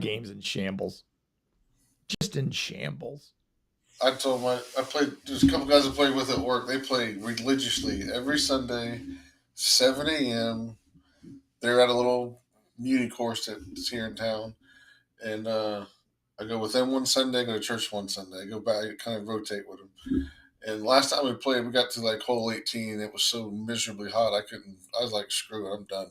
game's in shambles. Just in shambles. I told there's a couple guys I played with at work. They play religiously every Sunday, 7 a.m. They're at a little muni course that's here in town. And I go with them one Sunday, I go to church one Sunday. I go back, I kind of rotate with them. And last time we played, we got to like hole 18. It was so miserably hot. I was like, screw it, I'm done.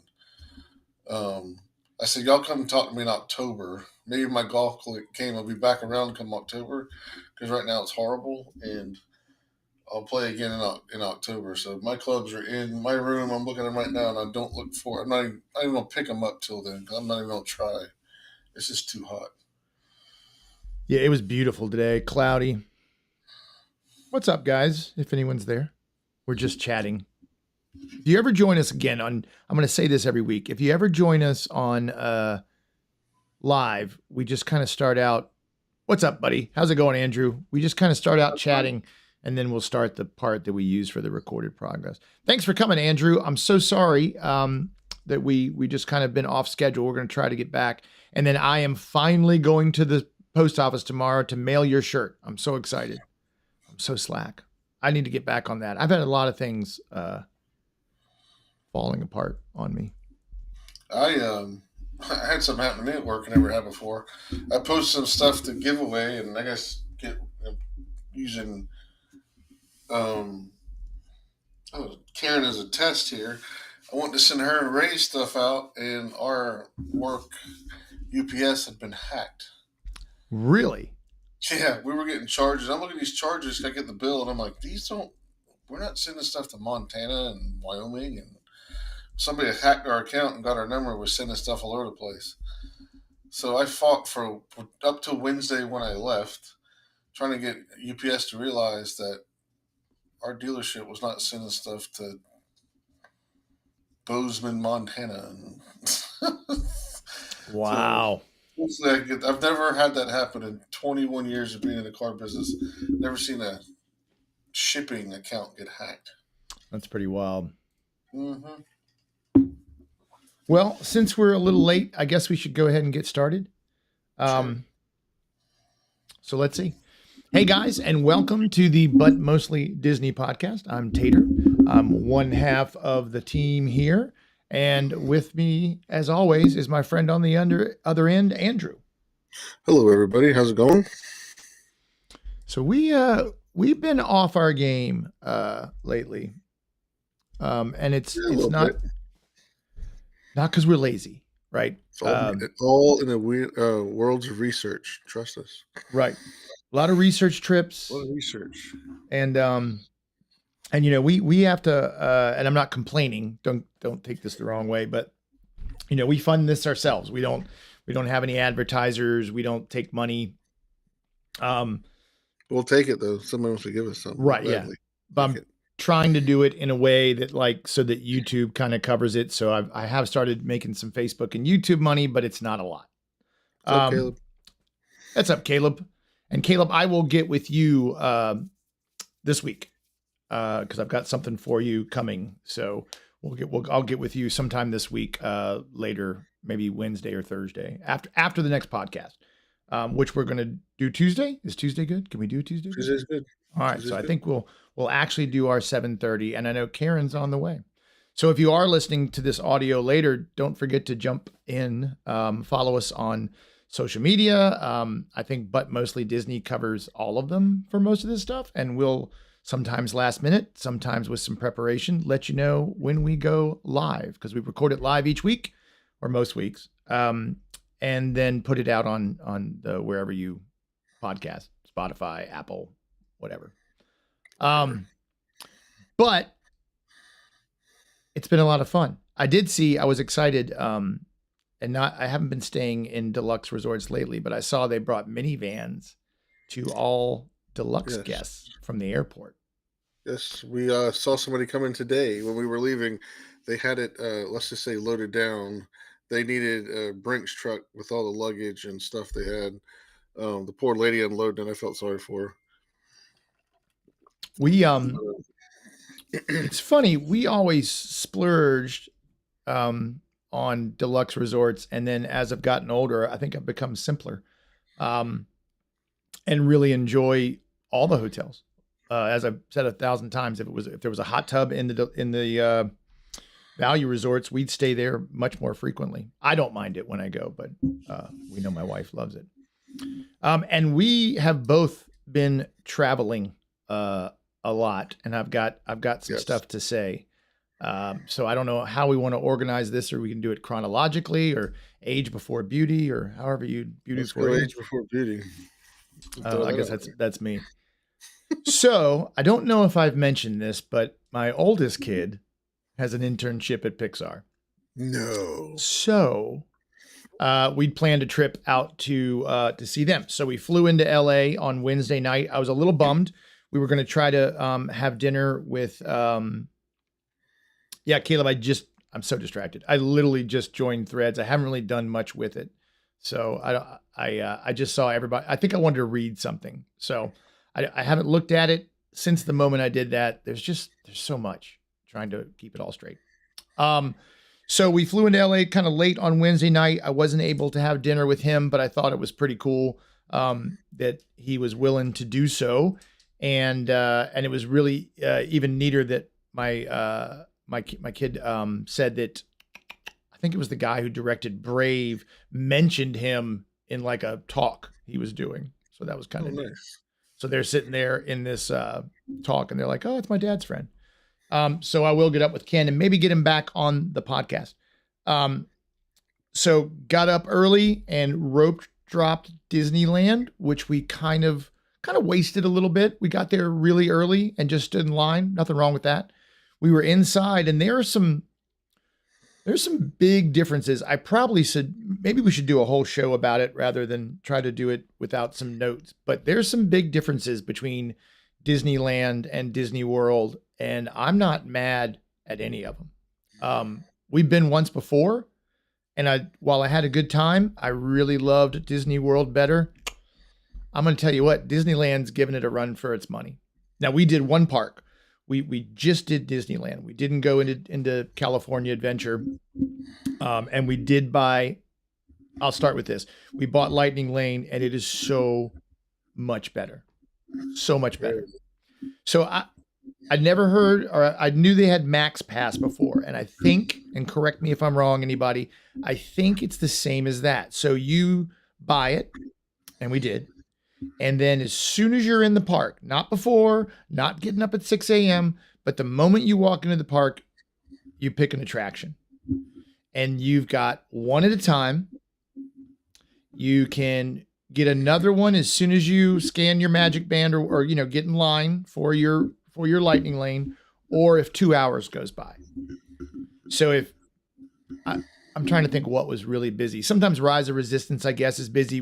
I said, y'all come talk to me in October. Maybe my golf game will be back around come October because right now it's horrible. And I'll play again in October. So my clubs are in my room. I'm looking at them right now, and I don't look for. I'm not even going to pick them up till then. I'm not even going to try. It's just too hot. Yeah, it was beautiful today. Cloudy. What's up, guys? If anyone's there, we're just chatting. If you ever join us again on, I'm going to say this every week. If you ever join us on live, we just kind of start out. What's up, buddy? How's it going, Andrew? We just kind of start out chatting, and then we'll start the part that we use for the recorded progress. Thanks for coming, Andrew. I'm so sorry that we just kind of been off schedule. We're going to try to get back. And then I am finally going to the post office tomorrow to mail your shirt. I'm so excited. I'm so slack. I need to get back on that. I've had a lot of things falling apart on me. I had something happen to me at work I never had before. I posted some stuff to give away, and I guess using Karen as a test here. I wanted to send her Ray's stuff out, and our work UPS had been hacked. Really? Yeah, we were getting charges. I'm looking at these charges. I get the bill, and I'm like, we're not sending stuff to Montana and Wyoming. And somebody hacked our account and got our number and was sending stuff all over the place. So I fought for up till Wednesday when I left, trying to get UPS to realize that our dealership was not sending stuff to Bozeman, Montana. Wow. So I've never had that happen in 21 years of being in the car business. Never seen a shipping account get hacked. That's pretty wild. Mm-hmm. Well, since we're a little late, I guess we should go ahead and get started. Sure. So let's see. Hey guys, and welcome to the But Mostly Disney podcast. I'm Tater. I'm one half of the team here. And with me, as always, is my friend on the other end, Andrew. Hello, everybody. How's it going? So we've been off our game lately, and it's not because we're lazy, right? It's all in the worlds of research. Trust us. Right. A lot of research trips. A lot of research. And we have to, and I'm not complaining. Don't take this the wrong way, but we fund this ourselves. We don't have any advertisers. We don't take money. We'll take it though. Someone wants to give us something. Right. Yeah. But I'm trying to do it in a way that so that YouTube kind of covers it. So I have started making some Facebook and YouTube money, but it's not a lot. What's up, Caleb? That's up, Caleb. And Caleb, I will get with you this week. Because I've got something for you coming, so I'll get with you sometime this week, later, maybe Wednesday or Thursday after the next podcast, which we're going to do Tuesday. Is Tuesday good? Can we do Tuesday? Tuesday's good. All right, so I think we'll actually do our 7:30, and I know Karen's on the way. So if you are listening to this audio later, don't forget to jump in, follow us on social media. I think But Mostly Disney covers all of them for most of this stuff, and we'll. Sometimes last minute, sometimes with some preparation, let you know when we go live, because we record it live each week or most weeks, and then put it out on the wherever you podcast, Spotify, Apple, whatever. But it's been a lot of fun. I was excited, and I haven't been staying in deluxe resorts lately, but I saw they brought minivans to all deluxe guests from the airport. Yes, we saw somebody come in today when we were leaving. They had it, let's just say, loaded down. They needed a Brinks truck with all the luggage and stuff they had. The poor lady unloading it, I felt sorry for her. It's funny. We always splurged on deluxe resorts, and then as I've gotten older, I think I've become simpler, um, and really enjoy all the hotels. As I've said 1,000 times, if there was a hot tub in the value resorts, we'd stay there much more frequently. I don't mind it when I go, but we know my wife loves it. And we have both been traveling a lot, and I've got some Yes. stuff to say. So I don't know how we want to organize this, or we can do it chronologically, or age before beauty, or however you beauty Let's before go age. age before beauty. I guess that's me. So I don't know if I've mentioned this, but my oldest kid has an internship at Pixar. No. So we'd planned a trip out to see them. So we flew into LA on Wednesday night. I was a little bummed. We were going to try to have dinner with, Caleb. I'm so distracted. I literally just joined Threads. I haven't really done much with it. So I just saw everybody. I think I wanted to read something. So I haven't looked at it since the moment I did that. There's so much trying to keep it all straight. So we flew into LA kind of late on Wednesday night. I wasn't able to have dinner with him, but I thought it was pretty cool that he was willing to do so, and it was really even neater that my kid said that I think it was the guy who directed Brave mentioned him in like a talk he was doing. So that was kind of neat. Nice. So they're sitting there in this talk, and they're like, "Oh, it's my dad's friend." So I will get up with Ken and maybe get him back on the podcast. So got up early and rope dropped Disneyland, which we kind of wasted a little bit. We got there really early and just stood in line. Nothing wrong with that. We were inside, and there's some big differences. I probably said maybe we should do a whole show about it rather than try to do it without some notes. But there's some big differences between Disneyland and Disney World, and I'm not mad at any of them. We've been once before, and while I had a good time, I really loved Disney World better. I'm going to tell you what, Disneyland's giving it a run for its money. Now, we did one park. We just did Disneyland. We didn't go into California Adventure. And we did buy, I'll start with this. We bought Lightning Lane, and it is so much better. So much better. So I'd never heard, or I knew they had Max Pass before. And I think, and correct me if I'm wrong, anybody, I think it's the same as that. So you buy it, and we did. And then as soon as you're in the park, not before, not getting up at 6 a.m., but the moment you walk into the park, you pick an attraction. And you've got one at a time. You can get another one as soon as you scan your magic band or get in line for your Lightning Lane, or if 2 hours goes by. So if I'm trying to think what was really busy. Sometimes Rise of Resistance, I guess, is busy.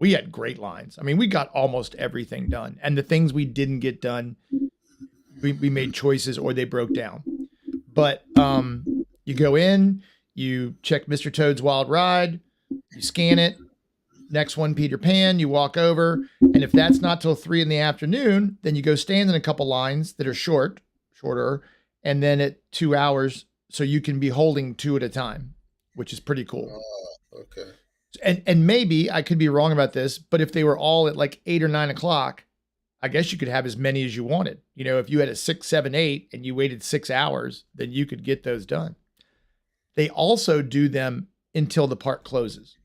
We had great lines. I mean, we got almost everything done. And the things we didn't get done, we made choices or they broke down. But you go in, you check Mr. Toad's Wild Ride, you scan it. Next one, Peter Pan, you walk over. And if that's not till 3 p.m, then you go stand in a couple lines that are shorter. And then at 2 hours, so you can be holding 2 at a time, which is pretty cool. Okay. And maybe I could be wrong about this, but if they were all at like 8 or 9 o'clock, I guess you could have as many as you wanted. If you had a 6, 7, 8 and you waited 6 hours, then you could get those done. They also do them until the park closes.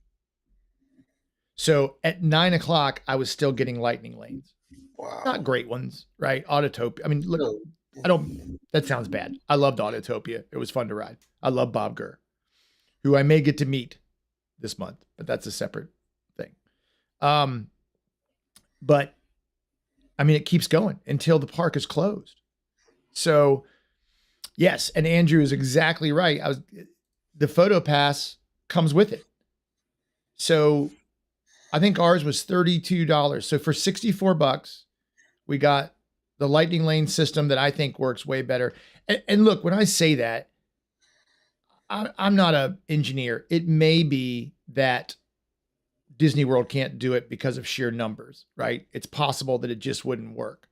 So at 9 o'clock, I was still getting Lightning Lanes. Wow. Not great ones, right? Autotopia. I mean, look, that sounds bad. I loved Autotopia. It was fun to ride. I love Bob Gurr, who I may get to meet this month, but that's a separate thing. But I mean, it keeps going until the park is closed. So yes. And Andrew is exactly right. The photo pass comes with it. So I think ours was $32. So for $64, we got the Lightning Lane system that I think works way better. And look, when I say that, I'm not an engineer. It may be that Disney World can't do it because of sheer numbers, right? It's possible that it just wouldn't work.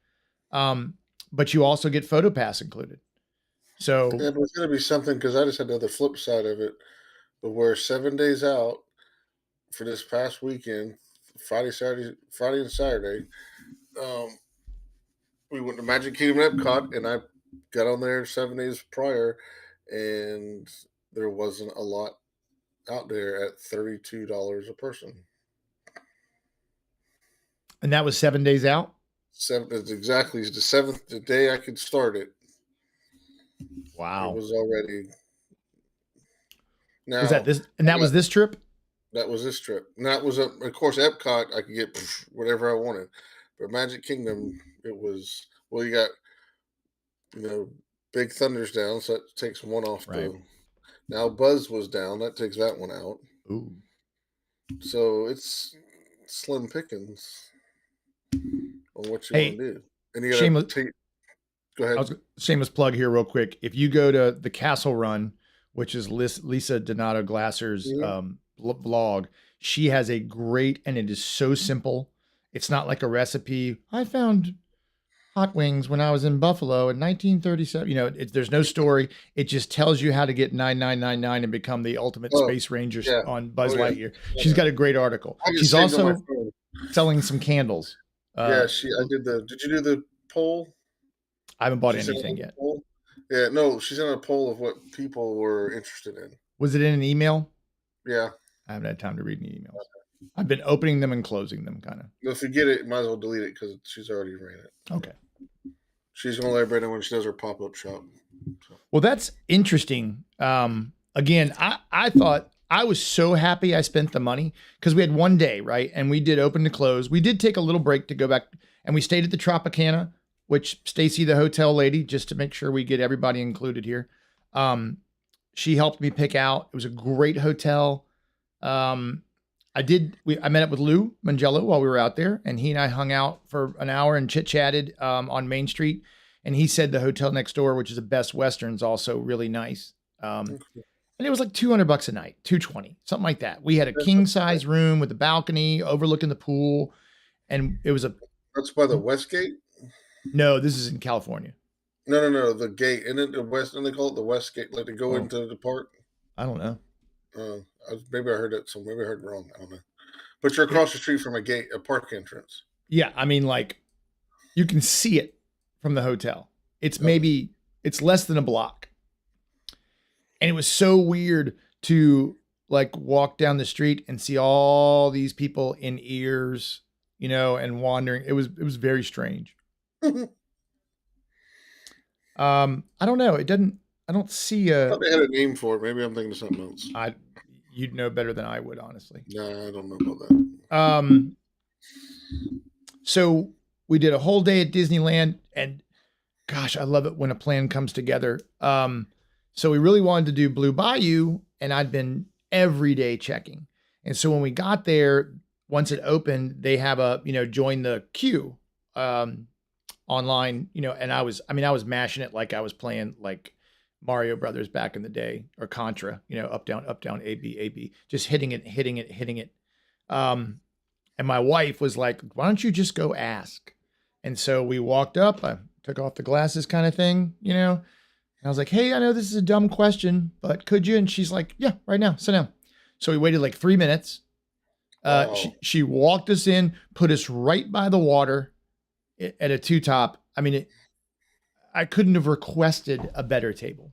But you also get PhotoPass included. So yeah, but it's going to be something, because I just had the other flip side of it. but we're 7 days out for this past weekend, Friday and Saturday. Um, we went to Magic Kingdom and Epcot, and I got on there 7 days prior, and there wasn't a lot out there at $32 a person. And that was 7 days out? It's exactly the seventh the day I could start it. It Wow. was already Was that now. this? And that was this trip? That was this trip. And that was, of course, Epcot. I could get whatever I wanted, but Magic Kingdom, it was well. You got Big Thunder's down, so that takes one off. Right. Now Buzz was down, that takes that one out. Ooh. So it's slim pickings on what you Hey, want to do. And you got shameless, to go ahead. shameless plug here real quick. If you go to the Castle Run, which is Lisa Donato Glasser's Mhm. vlog, she has a great, and it is so simple. It's not like a recipe. I found hot wings when I was in Buffalo in 1937. There's no story. It just tells you how to get 9999 and become the ultimate Oh, space ranger yeah. on Buzz Oh, yeah. Lightyear. She's got a great article. I just She's saved on my also phone. selling some candles. Yeah, I did Did you do the poll? I haven't bought She sent anything out a yet. poll? Yeah, no, she sent out a poll of what people were interested in. Was it in an email? Yeah. I haven't had time to read any emails. I've been opening them and closing them, kind of. If you get it, might as well delete it because she's already ran it. Okay. She's gonna let everybody know when she does her pop-up shop. So. Well, that's interesting. Again, I thought I was so happy I spent the money because we had one day, right? And we did open to close. We did take a little break to go back, and we stayed at the Tropicana, which Stacy, the hotel lady, just to make sure we get everybody included here. She helped me pick out. It was a great hotel. I met up with Lou Mangello while we were out there, and he and I hung out for an hour and chit-chatted on Main Street. And he said the hotel next door, which is the Best Western, is also really nice. And it was like $200 a night, $220, something like that. We had a king size room with a balcony overlooking the pool, and it was That's by the West Gate. No, this is in California. No, the gate, and then the West, and they call it the West Gate, like to go into the park. I don't know. Maybe I heard it. So maybe I heard it wrong. I don't know. But you're across the street from a park entrance. Yeah, I mean, like you can see it from the hotel. It's less than a block. And it was so weird to like walk down the street and see all these people in ears, and wandering. It was very strange. I don't know. I don't see I thought they had a name for it. Maybe I'm thinking of something else. You'd know better than I would, honestly. No, I don't know about that. So we did a whole day at Disneyland, and gosh, I love it when a plan comes together. So we really wanted to do Blue Bayou, and I'd been every day checking. And so when we got there, once it opened, they have join the queue online, and I was mashing it like I was playing like Mario Brothers back in the day, or Contra, up, down, A, B, just hitting it. And my wife was like, why don't you just go ask? And so we walked up, I took off the glasses kind of thing, and I was like, hey, I know this is a dumb question, but could you? And she's like, yeah, right now, sit down. So we waited like 3 minutes. She walked us in, put us right by the water at a two-top. I mean, I couldn't have requested a better table.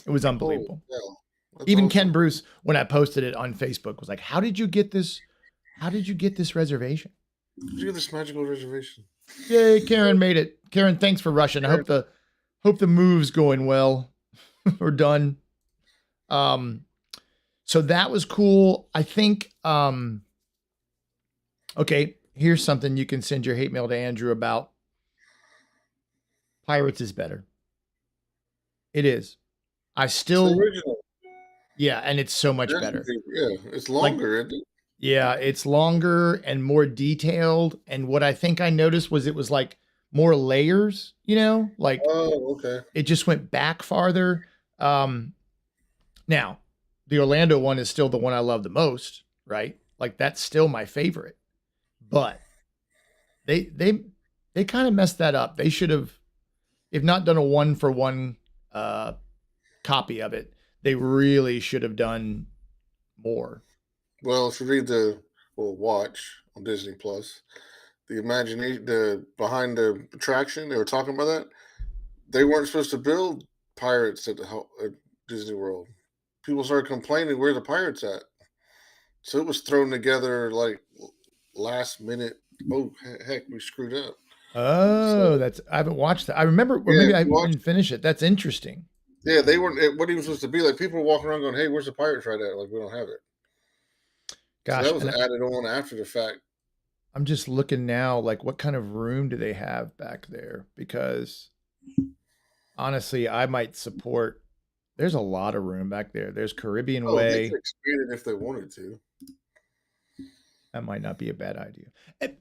It was unbelievable. Oh, yeah. Even awesome. Ken Bruce, when I posted it on Facebook, was like, how did you get this? How did you get this reservation? Did you get this magical reservation? Yay, Karen made it. Karen, thanks for rushing. I hope the move's going well or done. So that was cool. I think, okay, here's something you can send your hate mail to Andrew about. Pirates is better. It is. It's original. Yeah, and it's so much better. Yeah, it's longer, isn't it? Yeah, it's longer and more detailed. And what I think I noticed was it was like more layers, like, oh, okay. It just went back farther. Now, the Orlando one is still the one I love the most, right? Like that's still my favorite. But they kind of messed that up. They should have, if not done a 1-for-1 copy of it, they really should have done more. Well, if you read watch on Disney Plus, the imagination, the behind the attraction, they were talking about that. They weren't supposed to build pirates at Disney World. People started complaining, "Where the pirates at?" So it was thrown together like last minute. Oh heck, we screwed up. Oh, So that's I haven't watched that. I remember, or yeah, maybe if I you watch, didn't finish it. That's interesting. yeah, they weren't what he was supposed to be like. People were walking around going, "Hey, where's the pirates right at?" Like we don't have it. So Gosh, that was and added on after the fact. I'm just looking now, like what kind of room do they have back there? Because honestly, I might support. There's a lot of room back there. There's Caribbean Oh, they could Way. expand it if they wanted to. That might not be a bad idea.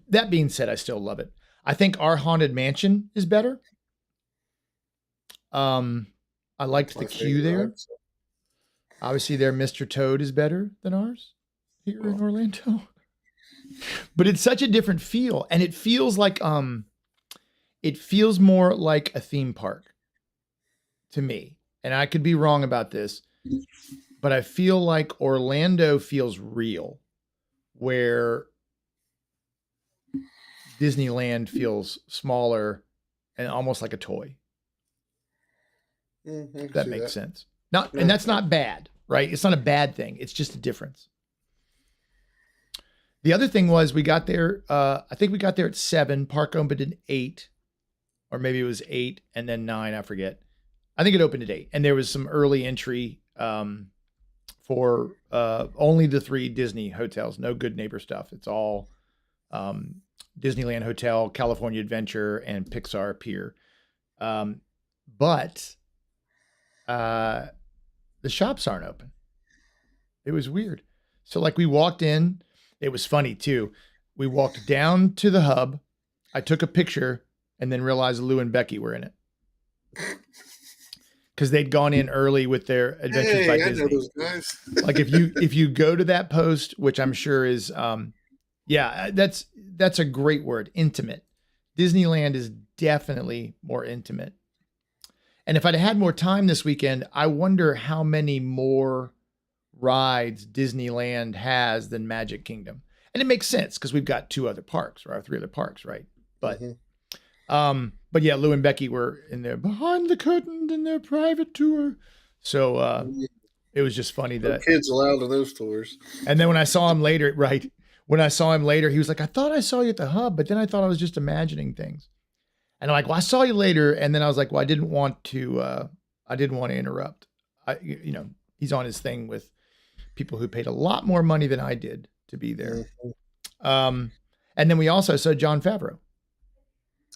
That being said, I still love it. I think our Haunted Mansion is better. Um, I liked the My queue favorite there. ride. So, Obviously, their Mr. Toad is better than ours here in well, Orlando. But it's such a different feel, and it feels more like a theme park to me. And I could be wrong about this, but I feel like Orlando feels real, where Disneyland feels smaller and almost like a toy. I can That see makes that. sense. Not, and No, that's not bad, right? It's not a bad thing. It's just a difference. The other thing was we got there. I think we got there at 7. Park opened at 8, or maybe it was 8 and then 9. I forget. I think it opened at 8, and there was some early entry for only the 3 Disney hotels. No Good Neighbor stuff. It's all Disneyland Hotel, California Adventure, and Pixar Pier. But the shops aren't open. It was weird. So like we walked in. It was funny too. We walked down to the hub. I took a picture and then realized Lou and Becky were in it because they'd gone in early with their Adventures by hey, I know Disney. those guys. Like if you go to that post, which I'm sure is yeah, that's a great word, intimate. Disneyland is definitely more intimate. And if I'd had more time this weekend, I wonder how many more rides Disneyland has than Magic Kingdom. And it makes sense because we've got 2 other parks, or 3 other parks, right? But yeah, Lou and Becky were in there behind the curtain in their private tour. So it was just funny No that. kids allowed in those tours. And then when I saw him later, right? When I saw him later, he was like, "I thought I saw you at the hub, but then I thought I was just imagining things." And I'm like, "Well, I saw you later." And then I was like, "Well, I didn't want to interrupt. He's on his thing with people who paid a lot more money than I did to be there." And then we also saw John Favreau.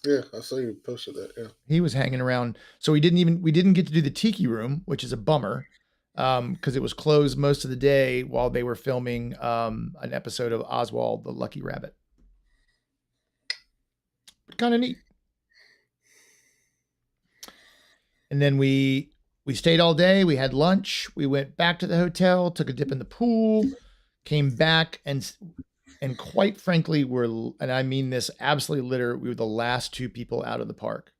Yeah, I saw you posted that. Yeah, He was hanging around. So we didn't get to do the Tiki Room, which is a bummer, because it was closed most of the day while they were filming an episode of Oswald the Lucky Rabbit. But kind of neat. And then we stayed all day. We had lunch. We went back to the hotel, took a dip in the pool, came back, and quite frankly, and I mean this absolutely literally, we were the last 2 people out of the park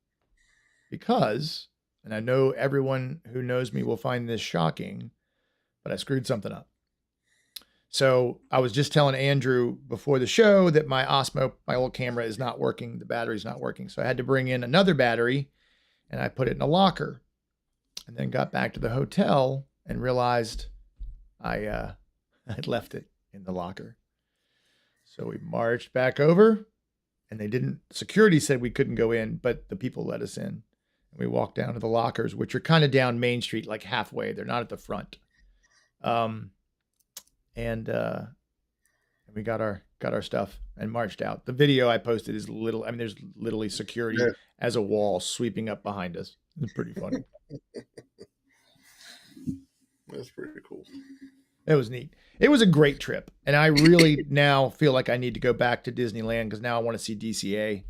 because, and I know everyone who knows me will find this shocking, but I screwed something up. So I was just telling Andrew before the show that my Osmo, my old camera, is not working. The battery's not working. So I had to bring in another battery and I put it in a locker, and then got back to the hotel and realized I had left it in the locker. So we marched back over, and security said we couldn't go in, but the people let us in. And we walked down to the lockers, which are kind of down Main Street, like halfway. They're not at the front. And we got our stuff and marched out. The video I posted is there's literally security as a wall sweeping up behind us. It's pretty funny. that's pretty cool. It was neat. It was a great trip. And I really now feel like I need to go back to Disneyland because now I want to see DCA.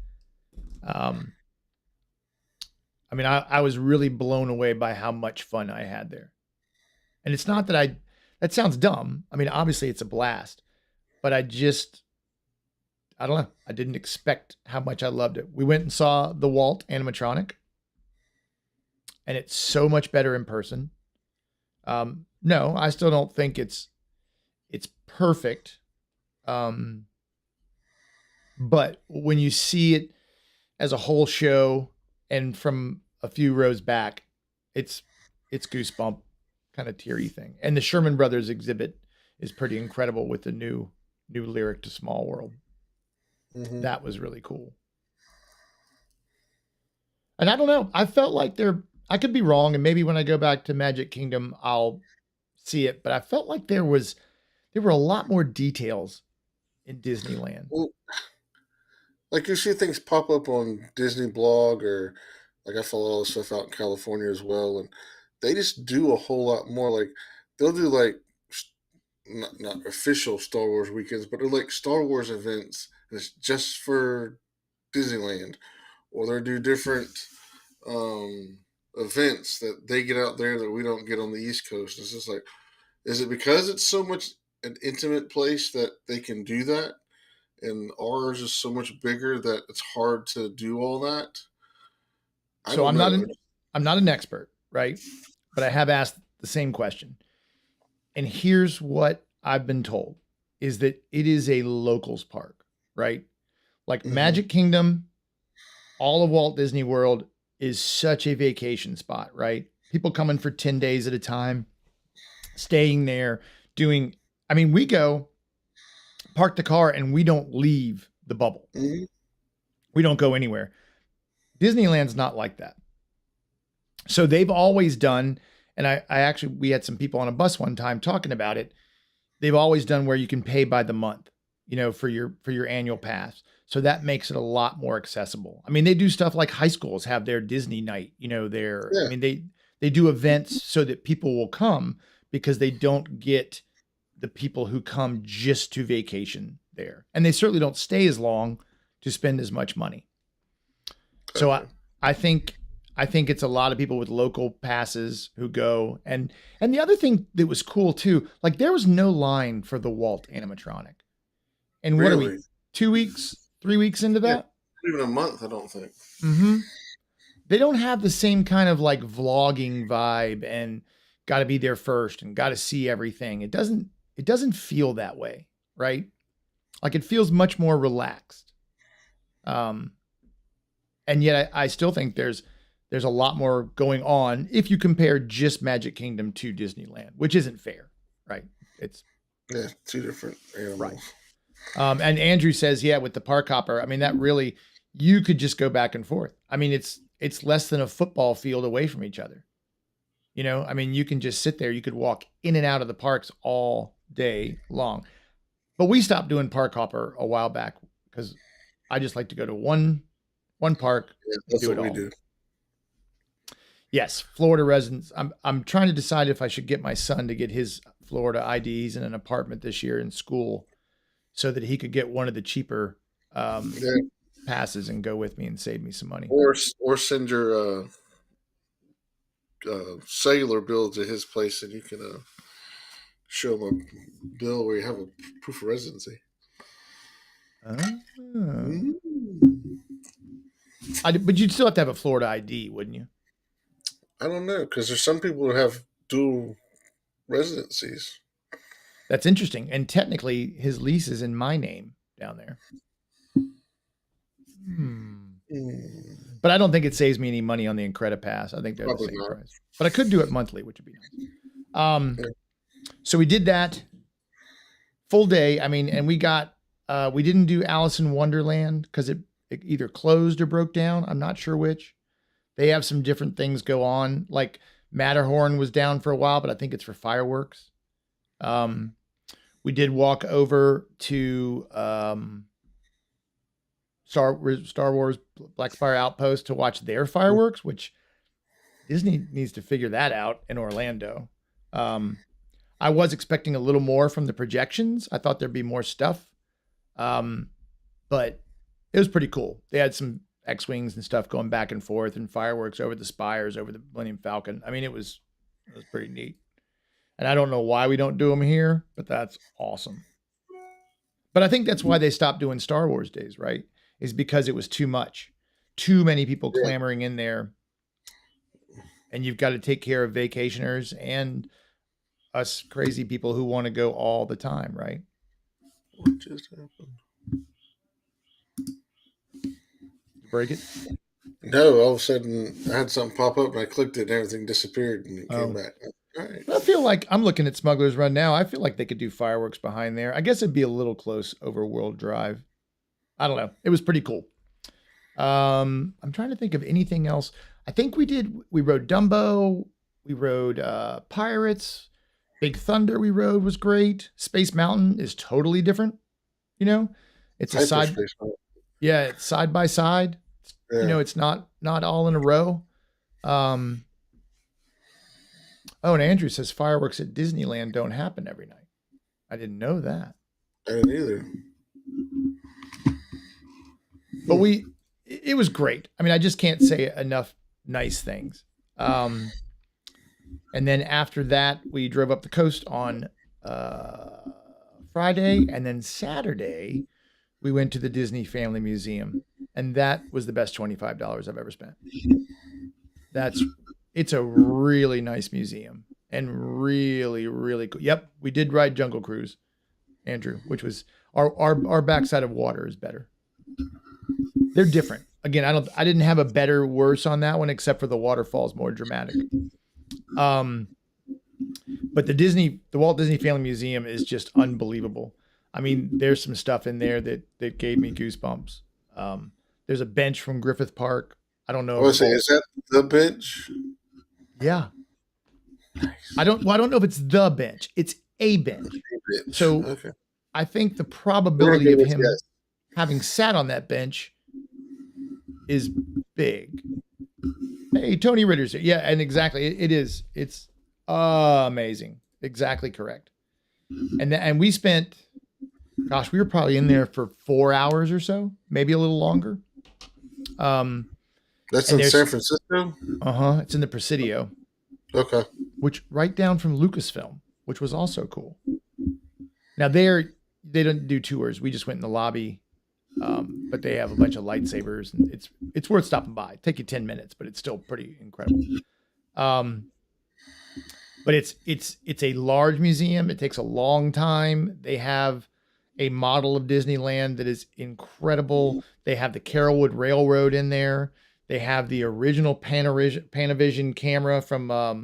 I was really blown away by how much fun I had there. And it's not that that sounds dumb. I mean, obviously it's a blast, but I don't know. I didn't expect how much I loved it. We went and saw the Walt animatronic, and it's so much better in person. No, I still don't think it's It's perfect. Um, but when you see it as a whole show and from a few rows back, it's goosebump kind of teary thing. And the Sherman Brothers exhibit is pretty incredible with the new lyric to Small World. Mm-hmm. That was really cool. And I don't know, I felt like I could be wrong, and maybe when I go back to Magic Kingdom I'll see it, but I felt like there were a lot more details in Disneyland. Well, like you see things pop up on Disney blog, or like I follow all the stuff out in California as well, and they just do a whole lot more. Like they'll do like not official Star Wars weekends, but they're like Star Wars events. And it's just for Disneyland, or they do different um, events that they get out there that we don't get on the East Coast. It's just like, is it because it's so much an intimate place that they can do that, and ours is so much bigger that it's hard to do all that? I So don't know. I'm not an expert, right? But I have asked the same question. And here's what I've been told is that it is a locals park, right? Like Mm-hmm. Magic Kingdom, all of Walt Disney World is such a vacation spot, right? People coming for 10 days at a time, staying there, doing, I mean, we go park the car and we don't leave the bubble. Mm-hmm. We don't go anywhere. Disneyland's not like that. So they've always done, and I actually, we had some people on a bus one time talking about it. They've always done where you can pay by the month, for your annual pass. So that makes it a lot more accessible. I mean, they do stuff like high schools have their Disney night, I Yeah. mean, they do events so that people will come because they don't get the people who come just to vacation there. And they certainly don't stay as long to spend as much money. So Okay. I think it's a lot of people with local passes who go. And the other thing that was cool too, like there was no line for the Walt animatronic. And what are we, Really? 2 weeks, 3 weeks into Yeah. that? Not even a month, I don't think. Mm-hmm. They don't have the same kind of like vlogging vibe and got to be there first and got to see everything. It doesn't feel that way, right? Like it feels much more relaxed. Um, and yet I still think there's a lot more going on if you compare just Magic Kingdom to Disneyland, which isn't fair, right? It's Yeah, two different right. animals. And Andrew says, yeah, with the park hopper, I mean, that really, you could just go back and forth. I mean, it's less than a football field away from each other. I mean, you can just sit there. You could walk in and out of the parks all day long. But we stopped doing park hopper a while back because I just like to go to one park Yeah, and that's do it what we all. do. Yes, Florida residents. I'm trying to decide if I should get my son to get his Florida ID. He's in an apartment this year in school, so that he could get one of the cheaper Yeah. passes and go with me and save me some money. Or send your cellular bill to his place, and you can show him a bill where you have a proof of residency. Oh. Mm. But you'd still have to have a Florida ID, wouldn't you? I don't know, because there's some people who have dual residencies. That's interesting. And technically, his lease is in my name down there. Mm. But I don't think it saves me any money on the Incredipass. I think they're Probably the same not. price. But I could do it monthly, which would be nice. Yeah. So we did that full day. I mean, and we didn't do Alice in Wonderland because it either closed or broke down. I'm not sure which. They have some different things go on. Like Matterhorn was down for a while, but I think it's for fireworks. We did walk over to Star Wars Black Spire Outpost to watch their fireworks, which Disney needs to figure that out in Orlando. I was expecting a little more from the projections. I thought there'd be more stuff, but it was pretty cool. They had some X-wings and stuff going back and forth, and fireworks over the spires, over the Millennium Falcon. I mean, it was pretty neat. And I don't know why we don't do them here, but that's awesome. But I think that's why they stopped doing Star Wars days, right? Is because it was too much. Too many people Yeah. clamoring in there. And you've got to take care of vacationers and us crazy people who want to go all the time, right? What just happened? You break it? No, all of a sudden I had something pop up and I clicked it and everything disappeared and it came Oh. back. All right. I feel like I'm looking at Smuggler's Run now. I feel like they could do fireworks behind there. I guess it'd be a little close over World Drive. I don't know. It was pretty cool. I'm trying to think of anything else. I think we rode Dumbo, we rode Pirates, Big Thunder we rode was great. Space Mountain is totally different, you know? It's a side Hyperspace. yeah, it's side by side. Yeah. You know, it's not all in a row. Oh, and Andrew says fireworks at Disneyland don't happen every night. I didn't know that. I didn't either. But it was great. I mean, I just can't say enough nice things. And then after that, we drove up the coast on Friday, and then Saturday we went to the Disney Family Museum, and that was the best $25 I've ever spent. It's a really nice museum and really, really cool. Yep, we did ride Jungle Cruise, Andrew, which was our backside of water is better. They're different. Again, I didn't have a better worse on that one except for the waterfalls more dramatic. But the Walt Disney Family Museum is just unbelievable. I mean, there's some stuff in there that gave me goosebumps. There's a bench from Griffith Park. I don't know. Is that the bench? Yeah. I don't know if it's the bench. It's a bench. So okay. I think the probability of him having sat on that bench is big. Hey, Tony Ritter's here. Yeah, and exactly. It is. It's amazing. Exactly correct. And we spent, gosh, we were probably in there for 4 hours or so, maybe a little longer. That's in San Francisco? It's in the Presidio. Okay. Which right down from Lucasfilm, which was also cool. Now they don't do tours. We just went in the lobby. But they have a bunch of lightsabers, and it's worth stopping by. Take you 10 minutes, but it's still pretty incredible. But it's a large museum. It takes a long time. They have a model of Disneyland that is incredible. They have the Carolwood Railroad in there. They have the original Panavision camera from all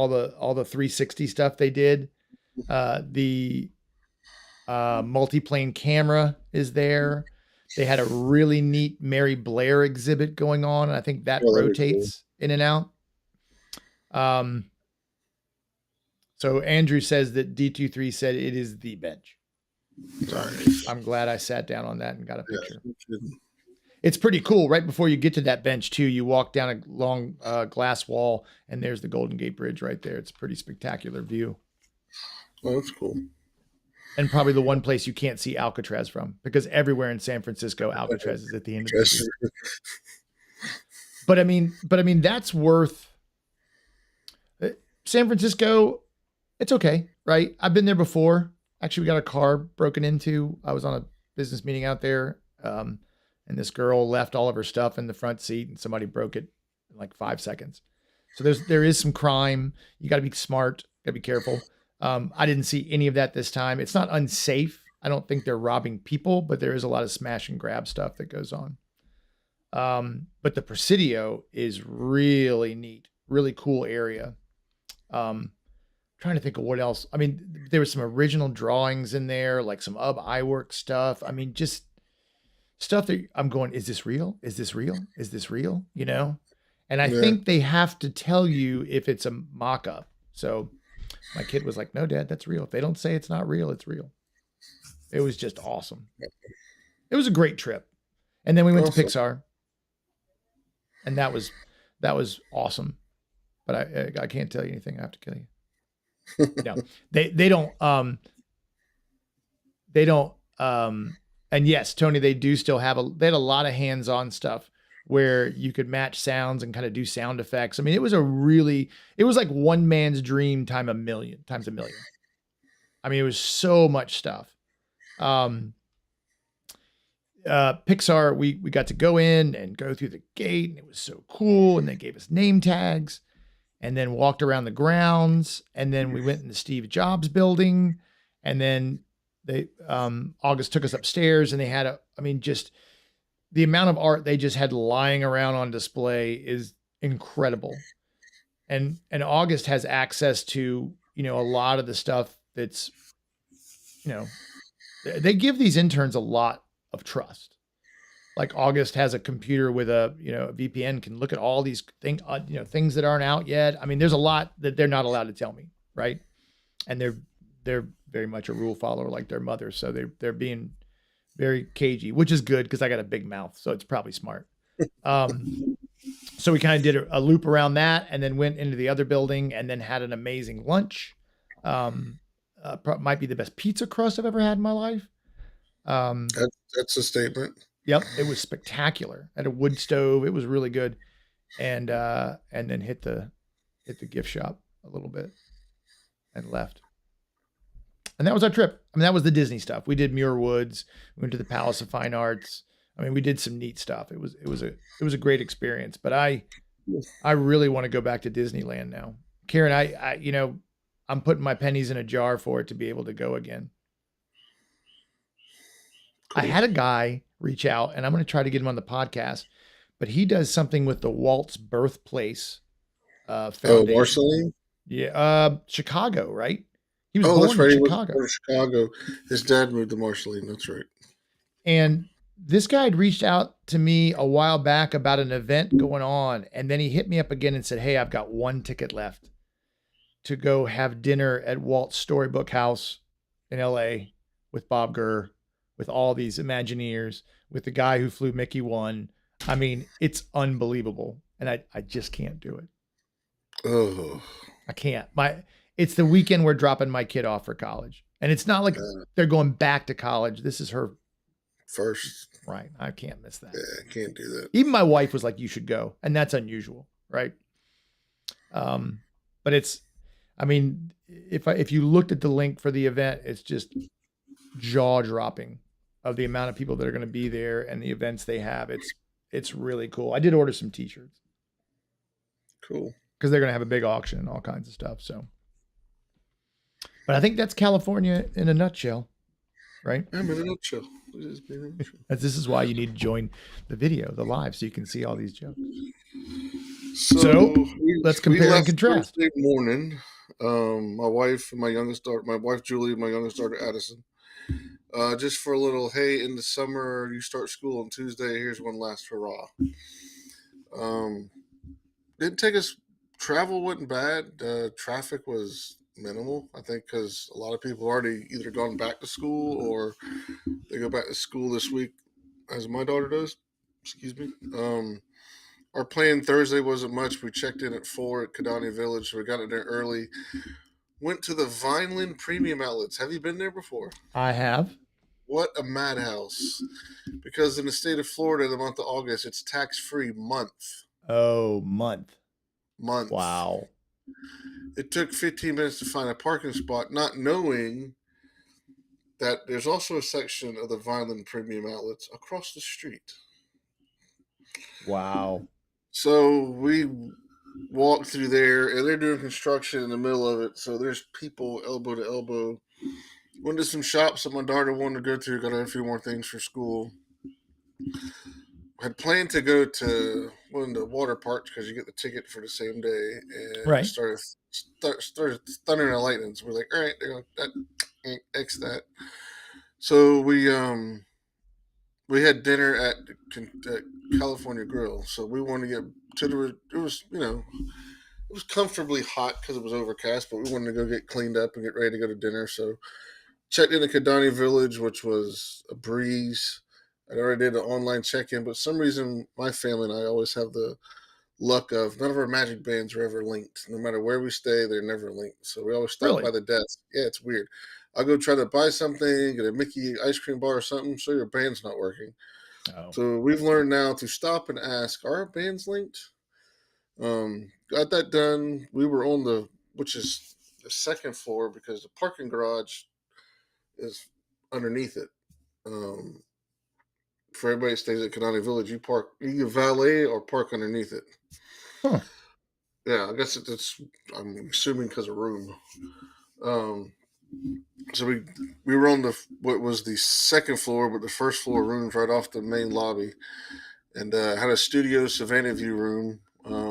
the 360 stuff they did. The multiplane camera is there. They had a really neat Mary Blair exhibit going on, and I think that rotates in and out. So Andrew says that D23 said it is the bench. Sorry. I'm glad I sat down on that and got a picture. It's pretty cool. Right before you get to that bench too, you walk down a long glass wall, and there's the Golden Gate Bridge right there. It's a pretty spectacular view. Oh, that's cool. And probably the one place you can't see Alcatraz from, because everywhere in San Francisco, Alcatraz is at the end of the street. But I mean, that's worth San Francisco. It's okay, right? I've been there before. Actually, we got a car broken into. I was on a business meeting out there, and this girl left all of her stuff in the front seat, and somebody broke it in like 5 seconds. So there is some crime. You got to be smart. Got to be careful. I didn't see any of that this time. It's not unsafe. I don't think they're robbing people, but there is a lot of smash and grab stuff that goes on. But the Presidio is really neat, really cool area. Trying to think of what else. I mean, there was some original drawings in there, like some iWork stuff. I mean, just stuff that I'm going, is this real? Is this real? Is this real? You know? And I think they have to tell you if it's a mock-up. So my kid was like, no, Dad, that's real. If they don't say it's not real, it's real. It was just awesome. It was a great trip. And then we went to Pixar. And that was awesome. But I can't tell you anything. I have to kill you. No, they don't, and yes, Tony, they do still have they had a lot of hands-on stuff where you could match sounds and kind of do sound effects. I mean, it was like one man's dream times a million. I mean, it was so much stuff. Pixar, we got to go in and go through the gate, and it was so cool. And they gave us name tags. and then walked around the grounds, and then we went in the Steve Jobs building, and then August took us upstairs, and they had just the amount of art they just had lying around on display is incredible. And August has access to, a lot of the stuff that's, they give these interns a lot of trust. Like August has a computer with a VPN, can look at all these things that aren't out yet. I mean, there's a lot that they're not allowed to tell me, right? And they're very much a rule follower like their mother, so they're being very cagey, which is good because I got a big mouth, so it's probably smart. So we kind of did a loop around that, and then went into the other building, and then had an amazing lunch. Might be the best pizza crust I've ever had in my life. That's a statement. Yep, it was spectacular at a wood stove. It was really good, and then hit the gift shop a little bit, and left. And that was our trip. I mean, that was the Disney stuff. We did Muir Woods. We went to the Palace of Fine Arts. I mean, we did some neat stuff. It was a great experience. But I really want to go back to Disneyland now, Karen. I'm putting my pennies in a jar for it to be able to go again. Cool. I had a guy reach out, and I'm going to try to get him on the podcast, but he does something with the Walt's birthplace foundation. Oh, Marceline? Yeah, Chicago, right? He was born that's right. In Chicago. He was born in Chicago. His dad moved to Marceline. That's right. And this guy had reached out to me a while back about an event going on, and then he hit me up again and said, "Hey, I've got one ticket left to go have dinner at Walt's Storybook House in LA with Bob Gurr, with all these Imagineers, with the guy who flew Mickey 1. I mean, it's unbelievable. And I just can't do it. Oh, I can't. It's the weekend we're dropping my kid off for college. And it's not like they're going back to college. This is her first. Right. I can't miss that. Yeah, I can't do that. Even my wife was like, you should go. And that's unusual. Right. But it's, I mean, if you looked at the link for the event, it's just jaw dropping of the amount of people that are going to be there and the events they have. It's really cool. I did order some t-shirts. Cool. Because they're going to have a big auction and all kinds of stuff. So, but I think that's California in a nutshell, right? I'm in a nutshell. This is why you need to join the video, the live, so you can see all these jokes. So let's compare and contrast. Thursday morning, my wife and my youngest daughter, my wife Julie, my youngest daughter Addison, just for a little, hey, in the summer you start school on Tuesday. Here's one last hurrah. Didn't take us. Travel wasn't bad. Traffic was minimal, I think, because a lot of people already either gone back to school or they go back to school this week, as my daughter does. Excuse me. Our plan Thursday wasn't much. We checked in at 4 at Kidani Village, so we got in there early. Went to the Vineland Premium Outlets. Have you been there before? I have. What a madhouse. Because in the state of Florida, the month of August, it's tax-free month. Oh, month. Wow. It took 15 minutes to find a parking spot, not knowing that there's also a section of the Vineland Premium Outlets across the street. Wow. So we walked through there, and they're doing construction in the middle of it, so there's people elbow to elbow. Went to some shops that my daughter wanted to go to, got a few more things for school. Had planned to go to one of the water parks because you get the ticket for the same day, and right. started thundering and lightning. So we're like, all right, that X that. So we had dinner at California Grill. So we wanted to get to it was comfortably hot because it was overcast, but we wanted to go get cleaned up and get ready to go to dinner. So checked into Kidani Village, which was a breeze. I already did an online check-in, but for some reason, my family and I always have the luck of none of our magic bands are ever linked. No matter where we stay, they're never linked. So we always stop by the desk. Yeah, it's weird. I'll go try to buy something, get a Mickey ice cream bar or something, so your band's not working. Oh. So we've learned now to stop and ask, are our bands linked? Got that done. We were on which is the second floor because the parking garage is underneath it. For everybody that stays at Kidani Village, you can valet or park underneath it. Huh. Yeah, I guess it's. I'm assuming because of room. Um, so we were on the what was the second floor, but the first floor rooms right off the main lobby, and had a studio Savannah View room,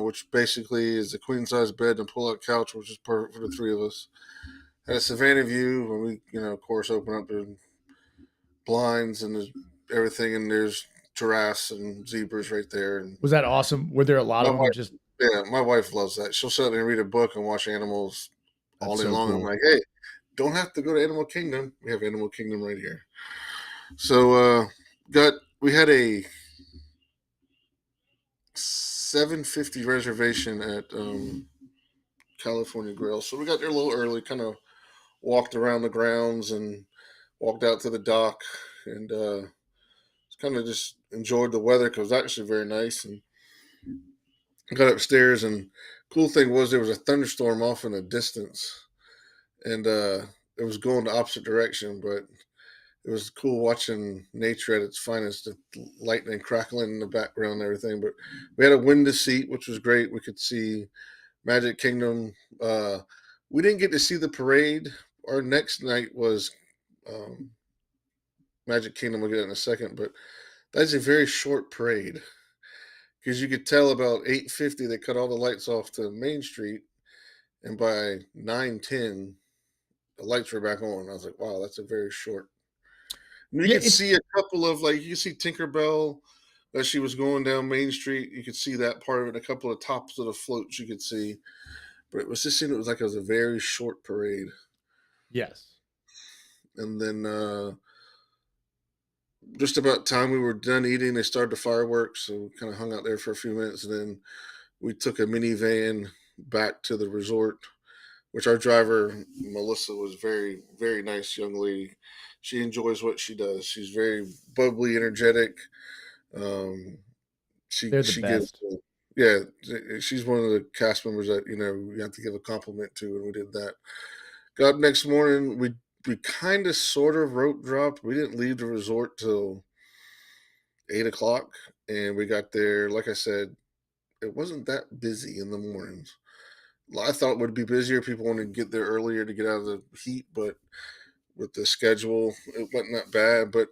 which basically is a queen size bed and pull out couch, which is perfect for the three of us. Had a Savannah View, and we of course open up the blinds and there's everything, and there's giraffes and zebras right there. And Was that awesome? Were there a lot my of them? wife, Just yeah, my wife loves that. She'll sit there and read a book and watch animals all that's day so long. I'm cool. like, hey, don't have to go to Animal Kingdom. We have Animal Kingdom right here. So got we had a 7:50 reservation at California Grill, so we got there a little early. Kind of walked around the grounds and walked out to the dock, and kind of just enjoyed the weather because it was actually very nice. And got upstairs, and cool thing was there was a thunderstorm off in the distance, and it was going the opposite direction, but it was cool watching nature at its finest, the lightning crackling in the background and everything. But we had a window seat, which was great. We could see Magic Kingdom. We didn't get to see the parade. Our next night was um, Magic Kingdom. We'll get in a second, but that's a very short parade because you could tell about 8:50 they cut all the lights off to Main Street, and by 9:10 the lights were back on. I was like, wow, that's a very short. And you Yeah, could see a couple of like you could see Tinkerbell as she was going down Main Street. You could see that part of it. A couple of tops of the floats you could see, but it was just seemed it was like it was a very short parade. yes. And then just about time we were done eating, they started the fireworks. So we kind of hung out there for a few minutes, and then we took a minivan back to the resort, which our driver Melissa was very nice young lady. She enjoys what she does. She's very bubbly, energetic. Um, They're the she gives best. yeah, she's one of the cast members that you have to give a compliment to, and we did that. Got up next morning, we kind of sort of rope dropped. We didn't leave the resort till 8 o'clock, and we got there. Like I said, it wasn't that busy in the mornings. I thought it would be busier. People wanted to get there earlier to get out of the heat, but with the schedule, it wasn't that bad. But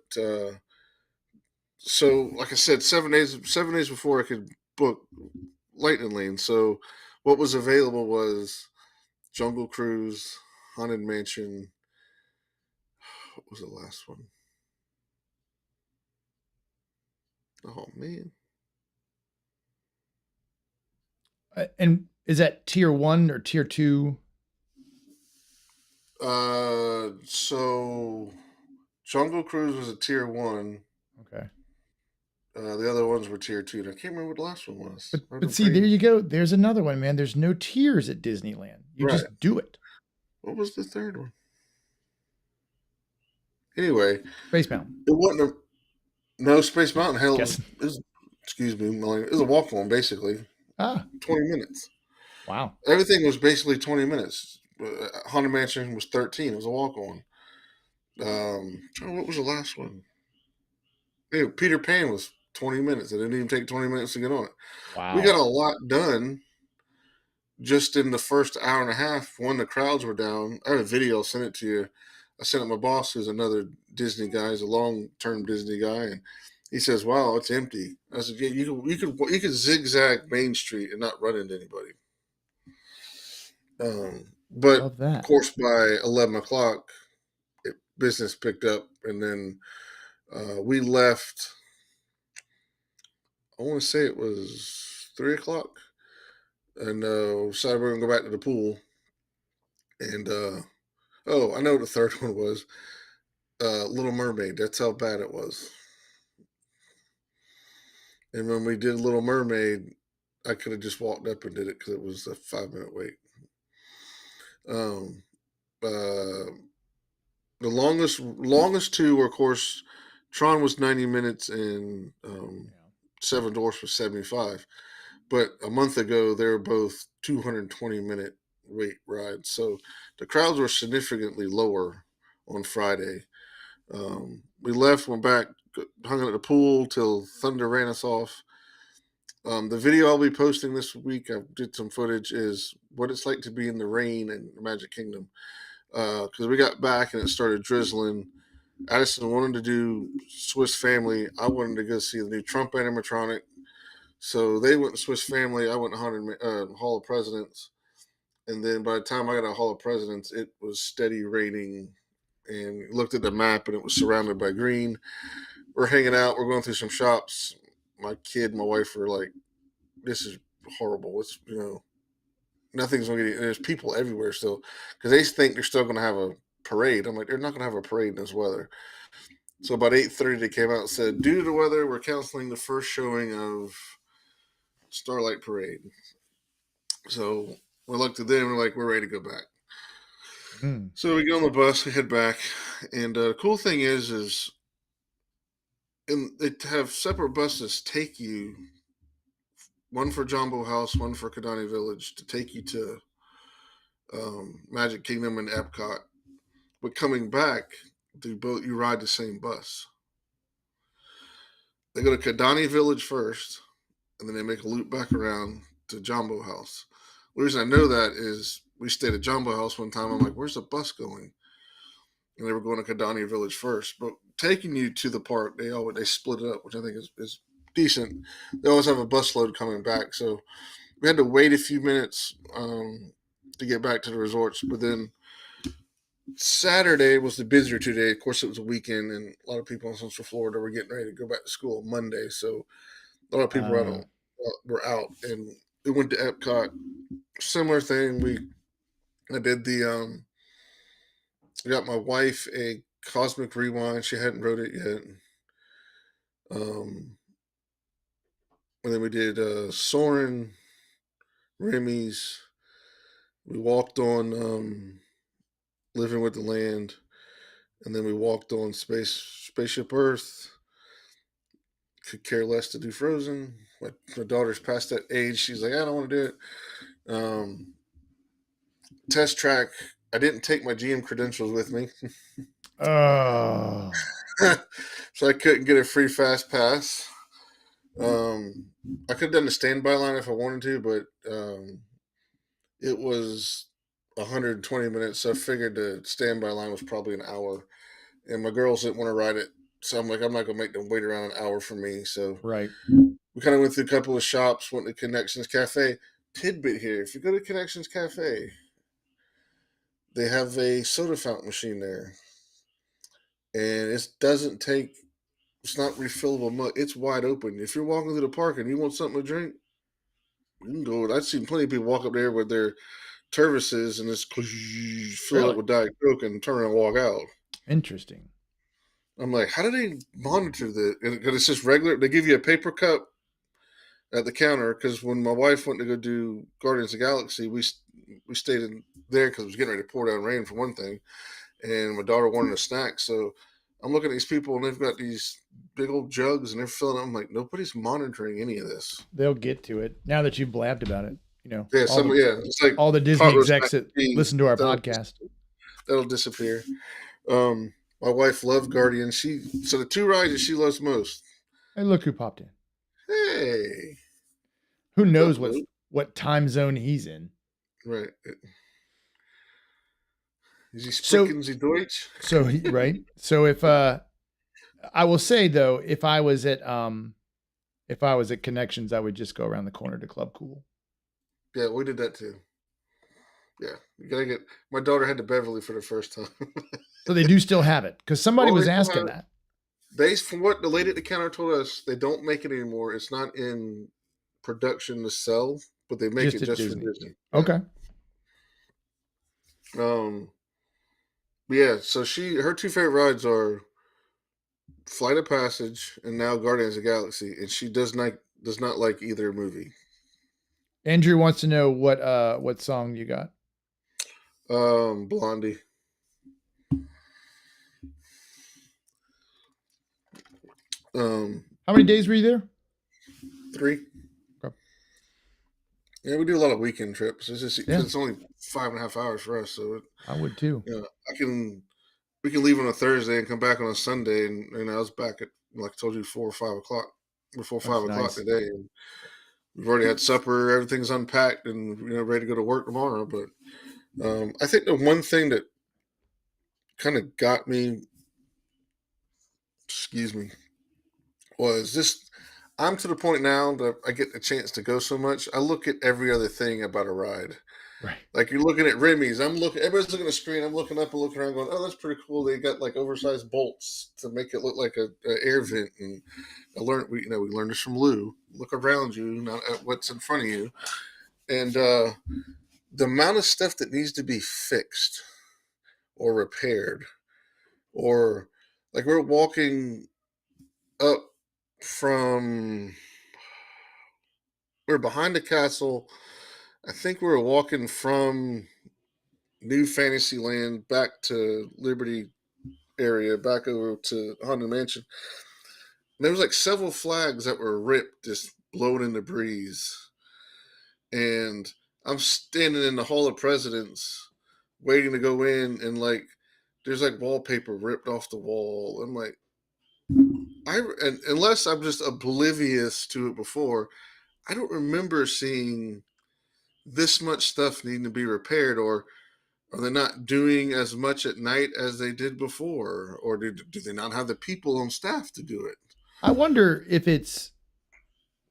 so, like I said, 7 days before I could book Lightning Lane. So, what was available was Jungle Cruise, Haunted Mansion. What was the last one? Oh man. And is that tier 1 or tier 2? So Jungle Cruise was a tier one. Okay. The other ones were tier two. And I can't remember what the last one was. Might have But been see, there Praise. you go. There's another one, man. There's no tiers at Disneyland. You Right. just do it. What was the third one? Anyway, Space Mountain. it wasn't a no Space Mountain. Hell, Guessing. it was excuse me, it was a walk on basically. Ah, 20 minutes. wow. Everything was basically 20 minutes. Haunted Mansion was 13. It was a walk on. What was the last one? Yeah, Peter Pan was 20 minutes. It didn't even take 20 minutes to get on it. We got Wow. a lot done just in the first hour and a half when the crowds were down. I had a video, I'll send it to you. I sent it to my boss, who's another Disney guy, he's a long-term Disney guy, and he says, "Wow, it's empty." I said, "Yeah, you could zigzag Main Street and not run into anybody." But Love of that. course, by 11 o'clock, business picked up, and then we left. I want to say it was 3 o'clock, and decided we are gonna go back to the pool. And oh, I know what the third one was. Little Mermaid. That's how bad it was. And when we did Little Mermaid, I could have just walked up and did it because it was a 5 minute wait. Um, uh, the longest two were, of course, Tron was 90 minutes and Yeah. Seven Dwarfs was 75. But a month ago, they were both 220-minute wait rides. So the crowds were significantly lower on Friday. We left, went back, hung out at the pool till Thunder ran us off. The video I'll be posting this week, I did some footage, is what it's like to be in the rain in the Magic Kingdom. Because we got back and it started drizzling. Addison wanted to do Swiss Family. I wanted to go see the new Trump animatronic. So they went to Swiss Family. I went to Hall of Presidents. And then by the time I got to Hall of Presidents, it was steady raining. And looked at the map and it was surrounded by green. We're hanging out. We're going through some shops. My kid and my wife were like, this is horrible. It's, nothing's going to get, there's people everywhere still because they think they're still going to have a parade. I'm like, they're not going to have a parade in this weather. So about 8:30, they came out and said, due to the weather, we're canceling the first showing of Starlight Parade. So we looked at them and we're like, we're ready to go back. So we get on the bus, we head back. And the cool thing is they have separate buses take you, one for Jumbo House, one for Kidani Village, to take you to Magic Kingdom and Epcot. But coming back, you ride the same bus. They go to Kidani Village first, and then they make a loop back around to Jumbo House. The reason I know that is we stayed at Jumbo House one time. I'm like, where's the bus going? And they were going to Kidani Village first. But taking you to the park, they split it up, which I think is decent. They always have a bus load coming back. So we had to wait a few minutes to get back to the resorts. But then Saturday was the busier 2 day. Of course, it was a weekend, and a lot of people in Central Florida were getting ready to go back to school on Monday. So a lot of people were out, and we went to Epcot. Similar thing. I did I got my wife a Cosmic Rewind. She hadn't wrote it yet. And then we did Soarin', Remy's. We walked on Living with the Land, and then we walked on Spaceship Earth. Could care less to do Frozen. My daughter's past that age. She's like, I don't want to do it. Test Track. I didn't take my GM credentials with me. Oh. So I couldn't get a free fast pass. I could have done the standby line if I wanted to, but it was 120 minutes. So I figured the standby line was probably an hour. And my girls didn't want to ride it. So I'm like, I'm not going to make them wait around an hour for me. So right. We kind of went through a couple of shops, went to Connections Cafe. Tidbit here, if you go to Connections Cafe, they have a soda fountain machine there. And it doesn't take, it's not refillable mug. It's wide open. If you're walking through the park and you want something to drink, you can go. I've seen plenty of people walk up there with their Tervises and just fill it up with Diet Coke and turn around and walk out. Interesting. I'm like, how do they monitor that? Because it's just regular. They give you a paper cup at the counter. Because when my wife went to go do Guardians of the Galaxy, we stayed in there because it was getting ready to pour down rain for one thing, and my daughter wanted a snack. So I'm looking at these people, and they've got these big old jugs, and they're filling them. I'm like, nobody's monitoring any of this. They'll get to it now that you've blabbed about it. Yeah, it's like all the Disney execs that listen to our podcast. That'll disappear. My wife loved Guardians. So the two rides that she loves most. Hey, look who popped in. Hey. Who knows what time zone he's in? Right. Is he speaking Deutsch? So right. So if I will say though, if I was at Connections, I would just go around the corner to Club Cool. Yeah, we did that too. Yeah, you gotta get. My daughter had to Beverly for the first time. So they do still have it because somebody was asking that. From what the lady at the counter told us, they don't make it anymore. It's not in production to sell, but they make it just for Disney. Okay. Yeah. So her two favorite rides are Flight of Passage and now Guardians of the Galaxy, and she does not like either movie. Andrew wants to know what song you got. Blondie. How many days were you there? 3. Okay. Yeah, we do a lot of weekend trips. It's just it's only 5.5 hours for us, so I would too. Yeah, we can leave on a Thursday and come back on a Sunday, and I was back at, like I told you, 4 or 5 o'clock before 5 o'clock today. And We've already had supper. Everything's unpacked and ready to go to work tomorrow. But I think the one thing that kind of got me, excuse me, was this. I'm to the point now that I get the chance to go so much. I look at every other thing about a ride. Right. Like you're looking at Remy's. I'm looking. Everybody's looking at the screen. I'm looking up and looking around, going, "Oh, that's pretty cool." They got like oversized bolts to make it look like a air vent. And I learned, we learned this from Lou. Look around you, not at what's in front of you. And the amount of stuff that needs to be fixed or repaired, or like we're walking up from, we're behind the castle. I think we were walking from New Fantasyland back to Liberty area, back over to Haunted Mansion. And there was like several flags that were ripped, just blowing in the breeze. And I'm standing in the Hall of Presidents, waiting to go in, and like there's like wallpaper ripped off the wall. I'm like, and unless I'm just oblivious to it before, I don't remember seeing this much stuff needing to be repaired, or are they not doing as much at night as they did before, or do they not have the people on staff to do it? I wonder if it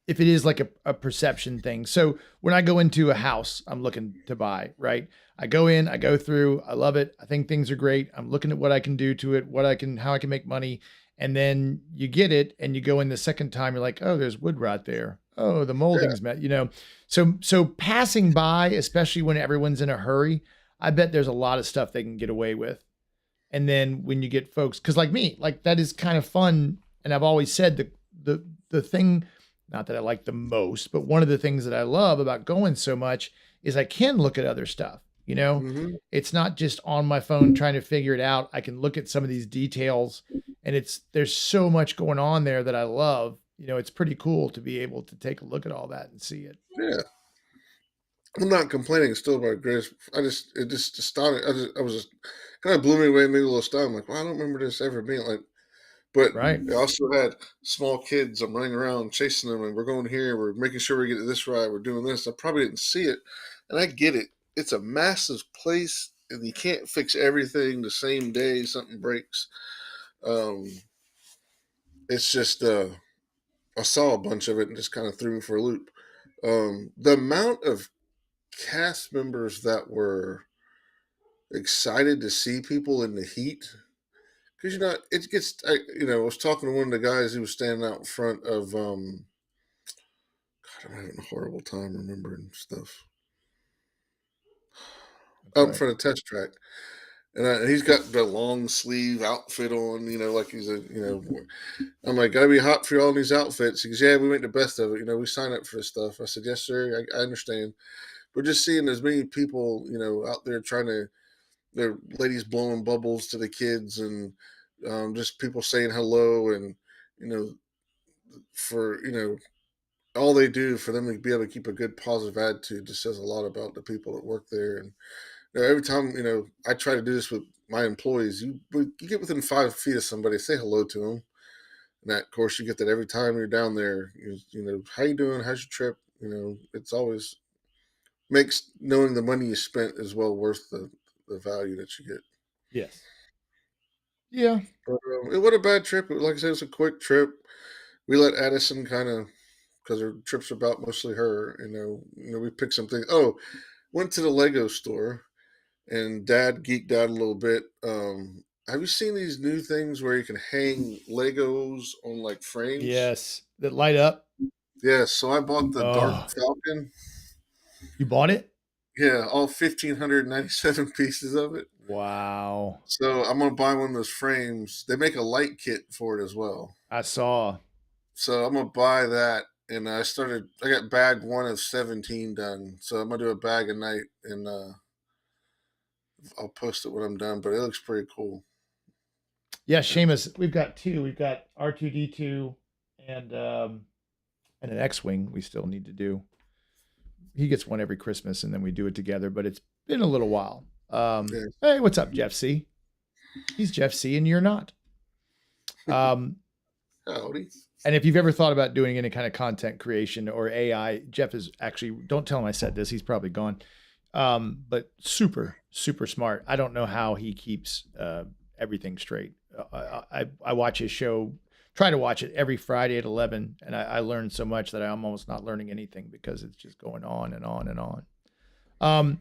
is like a perception thing. So when I go into a house I'm looking to buy, right? I go in, I go through, I love it. I think things are great. I'm looking at what I can do to it, how I can make money. And then you get it and you go in the second time, you're like, oh, there's wood rot there. Oh, the Yeah, molding's met. So passing by, especially when everyone's in a hurry, I bet there's a lot of stuff they can get away with. And then when you get folks, because like me, like that is kind of fun. And I've always said the thing, not that I like the most, but one of the things that I love about going so much is I can look at other stuff. hmm It's not just on my phone trying to figure it out. I can look at some of these details, and there's so much going on there that I love. It's pretty cool to be able to take a look at all that and see it. yeah. I'm not complaining still about Grace. It just astonished. I was just kind of blew me away, made me a little stunned. I'm like, well, I don't remember this ever being like. But Right. I also had small kids. I'm running around chasing them, and we're going here. We're making sure we get this right. We're doing this. I probably didn't see it, and I get it. It's a massive place, and you can't fix everything the same day. Something breaks. Um, it's just I saw a bunch of it and just kind of threw me for a loop. The amount of cast members that were excited to see people in the heat, because it gets. I was talking to one of the guys who was standing out in front of. God, I'm having a horrible time remembering stuff. That's Out in right. front of Test Track, and he's got the long sleeve outfit on. Like he's a. I'm like, gotta be hot for y'all in these outfits. He goes, yeah, we make the best of it. We sign up for this stuff. I said, yes, sir. I understand. But just seeing as many people, out there trying to, their ladies blowing bubbles to the kids, and just people saying hello, and you know, for all they do for them to be able to keep a good positive attitude just says a lot about the people that work there. And every time I try to do this with my employees, you get within 5 feet of somebody, say hello to them. And that, of course, you get that every time you're down there. How you doing? How's your trip? It's always makes knowing the money you spent is well worth the value that you get. Yes. Yeah. But it was a bad trip. Like I said, it was a quick trip. We let Addison kind of, because her trip's about mostly her. We picked some things. Oh, went to the Lego store, and Dad geeked out a little bit. Have you seen these new things where you can hang Legos on like frames? Yes. That light up. Yeah, so I bought the Dark Oh, Falcon. you bought it? Yeah, all 1,597 pieces of it. Wow. So I'm gonna buy one of those frames. They make a light kit for it as well. I saw. So I'm gonna buy that. And I got bag 1 of 17 done. So I'm gonna do a bag a night, and I'll post it when I'm done. But it looks pretty cool. Yeah, Seamus, we've got two. We've got R2D2 and and an X-wing we still need to do. He gets one every Christmas and then we do it together, but it's been a little while. Yeah. Hey, what's up, Jeff C? He's Jeff C and you're not. Um Howdy. And if you've ever thought about doing any kind of content creation or AI, Jeff is actually, don't tell him I said this, he's probably gone. But super, super smart. I don't know how he keeps everything straight. I watch his show, try to watch it every Friday at 11, and I learn so much that I'm almost not learning anything because it's just going on and on and on.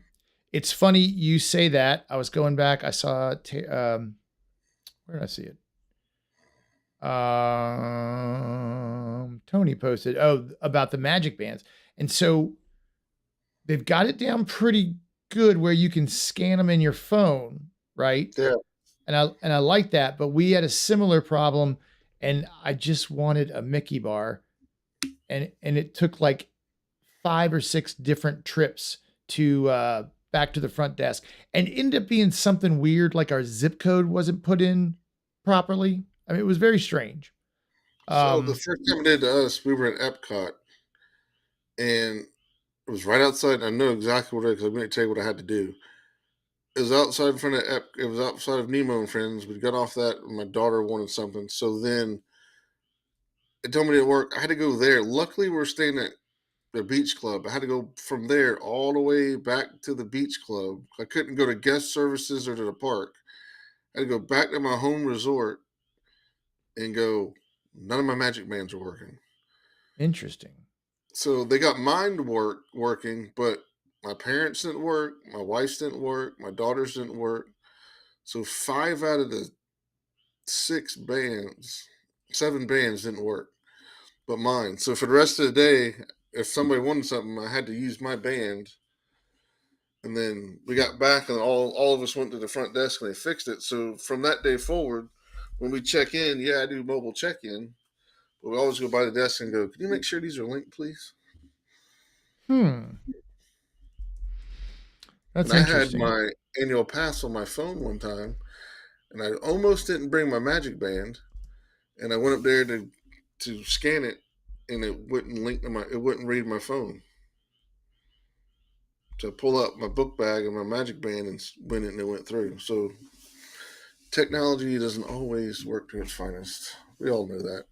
It's funny you say that. I was going back. I saw, where did I see it? Tony posted, about the magic bands. And so they've got it down pretty good where you can scan them in your phone, right? Yeah. And I like that, but we had a similar problem and I just wanted a Mickey bar and it took like 5 or 6 different trips to back to the front desk and ended up being something weird like our zip code wasn't put in properly. I mean, it was very strange. So the first time it did to us, we were at Epcot, and it was right outside. And I know exactly what it is because I'm going to tell you what I had to do. It was outside in front of it was outside of Nemo and Friends. We got off that, and my daughter wanted something. So then it told me it didn't work. I had to go there. Luckily, we're staying at the beach club. I had to go from there all the way back to the beach club. I couldn't go to guest services or to the park. I had to go back to my home resort and go. None of my magic bands were working. Interesting. So they got mine working, but my parents didn't work, my wife's didn't work, my daughters didn't work. So 5 out of the 7 bands didn't work, but mine. So for the rest of the day, if somebody wanted something, I had to use my band. And then we got back, and all of us went to the front desk and they fixed it. So from that day forward, when we check in, yeah, I do mobile check in. But we always go by the desk and go, "Can you make sure these are linked, please?" That's And I had interesting. my annual pass on my phone one time, and I almost didn't bring my magic band. And I went up there to scan it, and it wouldn't link to it wouldn't read my phone. So I pull up my book bag and my magic band and went it, and it went through. So technology doesn't always work to its finest. We all know that.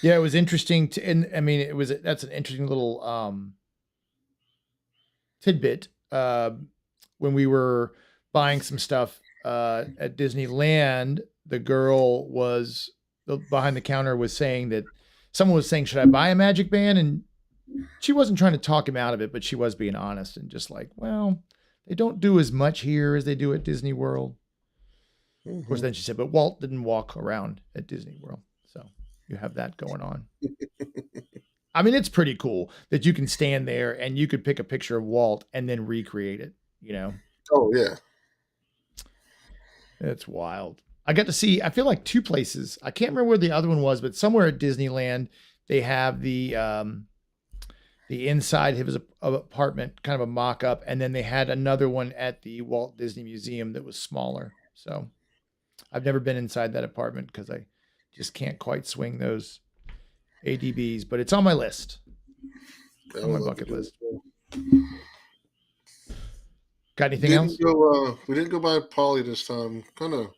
Yeah, it was interesting to, and I mean, that's an interesting little tidbit. When we were buying some stuff at Disneyland, the girl was behind the counter was saying that someone was saying, "Should I buy a magic band?" And she wasn't trying to talk him out of it, but she was being honest and just like, "Well, they don't do as much here as they do at Disney World." Of course, then she said, "But Walt didn't walk around at Disney World, so you have that going on." I mean, it's pretty cool that you can stand there and you could pick a picture of Walt and then recreate it. You know, Oh yeah. it's wild. I got to see, I feel like 2 places. I can't remember where the other one was, but somewhere at Disneyland, they have the inside of his apartment, kind of a mock up. And then they had another one at the Walt Disney Museum that was smaller. So I've never been inside that apartment because I just can't quite swing those ADBs, but it's on my list, on my bucket list. Got anything else? We didn't go by Polly this time. Kind of.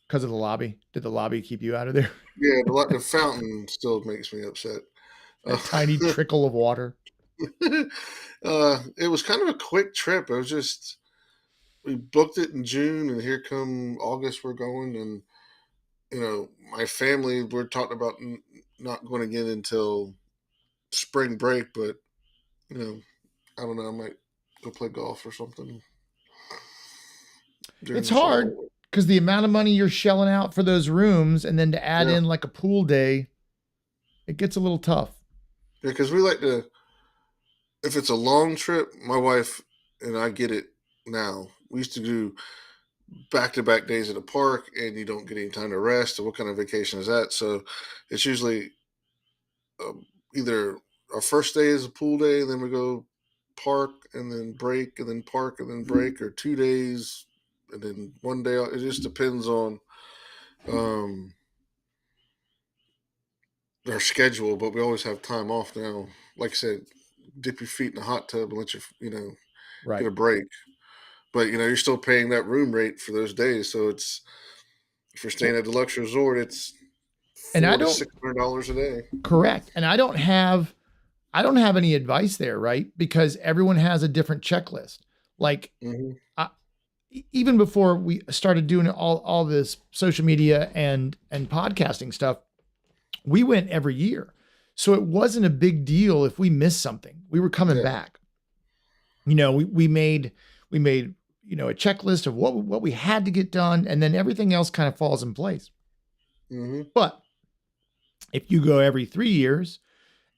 Because of the lobby? Did the lobby keep you out of there? Yeah, the fountain still makes me upset. A tiny trickle of water. It was kind of a quick trip. It was just we booked it in June, and here come August we're going, and my family we're talking about not going again until spring break, but I don't know, I might go play golf or something. It's hard because the amount of money you're shelling out for those rooms, and then to add in like a pool day, it gets a little tough. Yeah, because we like to. If it's a long trip, my wife and I get it now. We used to do back-to-back days at the park, and you don't get any time to rest. So what kind of vacation is that? So it's usually either our first day is a pool day, and then we go park, and then break, and then park, and then break, or 2 days, and then one day. It just depends on our schedule, but we always have time off now. Like I said, dip your feet in the hot tub and let you, Right. get a break. But you're still paying that room rate for those days. So it's if you're staying at a deluxe resort, it's And I $400 to don't $600 a day. correct. And I don't have any advice there, right? Because everyone has a different checklist. Like Mm-hmm. I, even before we started doing all this social media and podcasting stuff, we went every year. So it wasn't a big deal if we missed something. We were coming Yeah. back. We made a checklist of what we had to get done, and then everything else kind of falls in place. Mm-hmm. But if you go every 3 years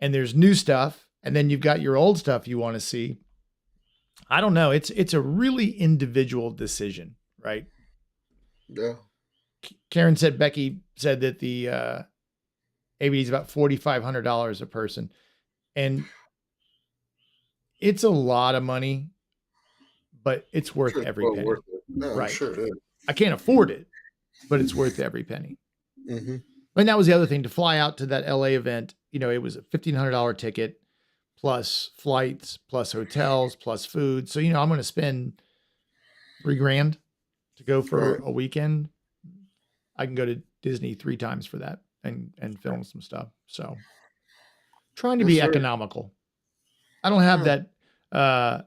and there's new stuff, and then you've got your old stuff you want to see, I don't know. It's a really individual decision, right? Yeah. Becky said that the ABD is about $4,500 a person, and it's a lot of money, but it's worth Sure, every well penny. worth it. No, I'm Right. sure it is. I can't afford it, but it's worth every penny. Mm-hmm. And that was the other thing, to fly out to that LA event. It was a $1,500 ticket plus flights, plus hotels, plus food. So, I'm going to spend $3,000 to go for Right. a weekend. I can go to Disney 3 times for that and film some stuff. So trying to Yes, be sir. economical. I don't have Yeah. that,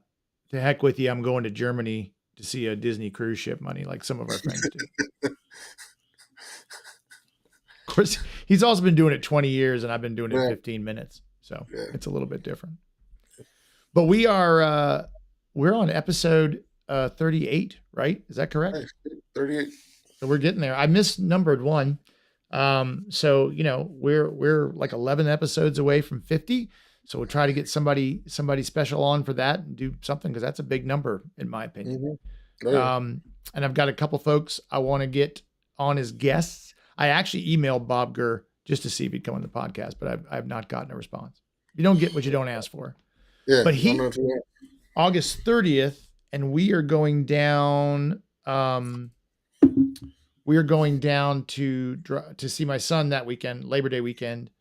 to heck with you, I'm going to Germany to see a Disney cruise ship money like some of our friends do. Of course, he's also been doing it 20 years and I've been doing it Yeah. 15 minutes. So Yeah. it's a little bit different. But we're on episode 38, right? Is that correct? Nice. 38. So we're getting there. I misnumbered one. So we're like 11 episodes away from 50. So we'll try to get somebody special on for that and do something, because that's a big number in my opinion. Mm-hmm. Oh, yeah. And I've got a couple folks I want to get on as guests. I actually emailed Bob Gurr just to see if he'd come on the podcast, but I've not gotten a response. You don't get what you don't ask for. Yeah. But I'm gonna do that. August 30th, and we are going down. We are going down to see my son that weekend, Labor Day weekend.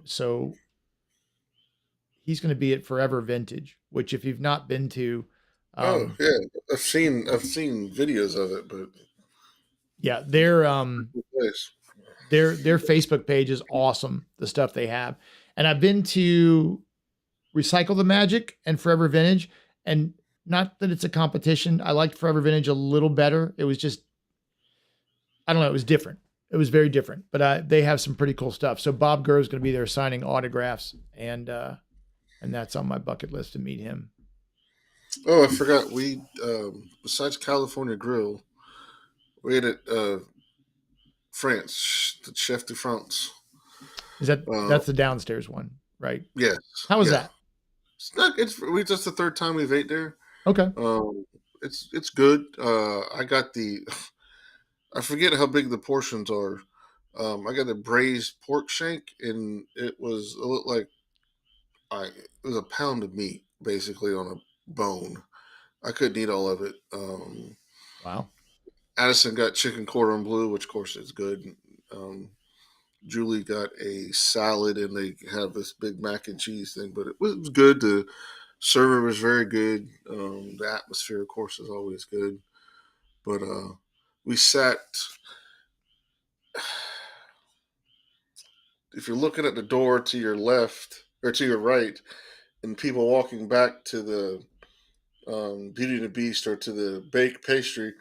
So he's going to be at Forever Vintage, which if you've not been to, Oh yeah, I've seen videos of it, but yeah, their good place. their Facebook page is awesome. The stuff they have, and I've been to Recycle the Magic and Forever Vintage, and not that it's a competition. I liked Forever Vintage a little better. It was just, I don't know, it was different. It was very different, but they have some pretty cool stuff. So Bob Gurr is going to be there signing autographs, and that's on my bucket list to meet him. Oh, I forgot. We besides California Grill, we ate at France, the Chef de France. Is that's the downstairs one, right? Yes. How was yeah. that? It's not. We just the third time we've ate there. Okay. It's good. I got I forget how big the portions are. I got a braised pork shank, and it was a little like it was a pound of meat basically on a bone. I couldn't eat all of it. Wow. Addison got chicken cordon bleu, which of course is good. Julie got a salad, and they have this big mac and cheese thing, but it was good. The server was very good. The atmosphere, of course, is always good. But we sat. If you're looking at the door to your left or to your right, and people walking back to the Beauty and the Beast or to the baked pastry,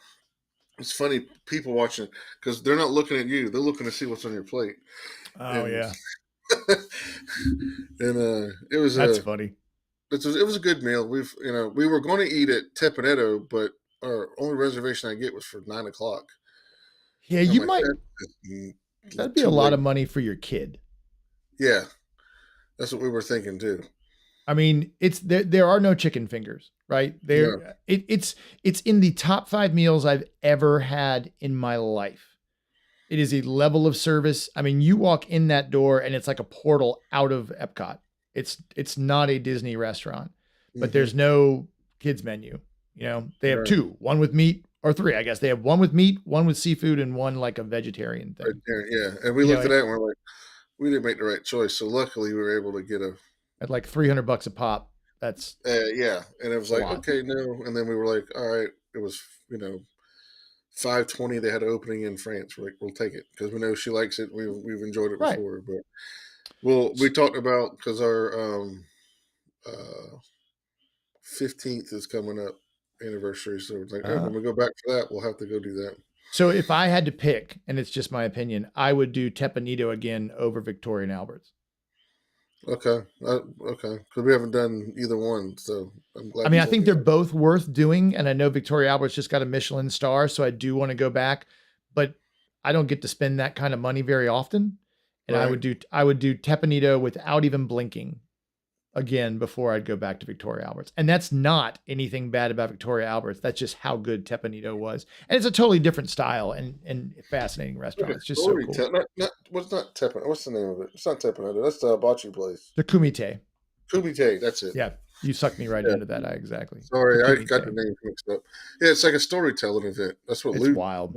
it's funny, people watching, because they're not looking at you; they're looking to see what's on your plate. Oh And, yeah, and it was that's funny. It was a good meal. We were going to eat at Tepanetto, but our only reservation I get was for 9:00. Yeah, I'm you like, might. That'd be a lot of money for your kid. Yeah, that's what we were thinking too. I mean, it's there are no chicken fingers, right? It's in the top 5 meals I've ever had in my life. It is a level of service. I mean, you walk in that door and it's like a portal out of Epcot. It's not a Disney restaurant, but there's no kids menu. They have 2, one with meat, or 3, I guess. They have one with meat, one with seafood, and one like a vegetarian thing. Right there, yeah. And we looked at that and we're like, we didn't make the right choice. So luckily we were able to get at like $300 a pop. That's yeah. And it was like, okay, no. And then we were like, all right, it was, 5:20 they had an opening in France. We're like, we'll take it because we know she likes it. We've enjoyed it Right. before, but we talked about because our 15th is coming up anniversary, so it's like, oh, when we go back for that, we'll have to go do that. So if I had to pick, and it's just my opinion, I would do Tepanito again over Victoria and Albert's. Okay, okay, because we haven't done either one, so I'm glad. I mean, I think they're both worth doing, and I know Victoria Albert's just got a Michelin star, so I do want to go back, but I don't get to spend that kind of money very often, and Right. I would do Tepanito without even blinking again before I'd go back to Victoria Albert's. And that's not anything bad about Victoria Albert's. That's just how good Tepanito was. And it's a totally different style and fascinating restaurant. It's just so cool. What's not Tepanito? What's the name of it? It's not Tepanito. That's the hibachi place. The Kumite. Kumite, that's it. Yeah, you sucked me right into that. Exactly. Sorry, I got the names mixed up. Yeah, it's like a storytelling event. That's what it's wild.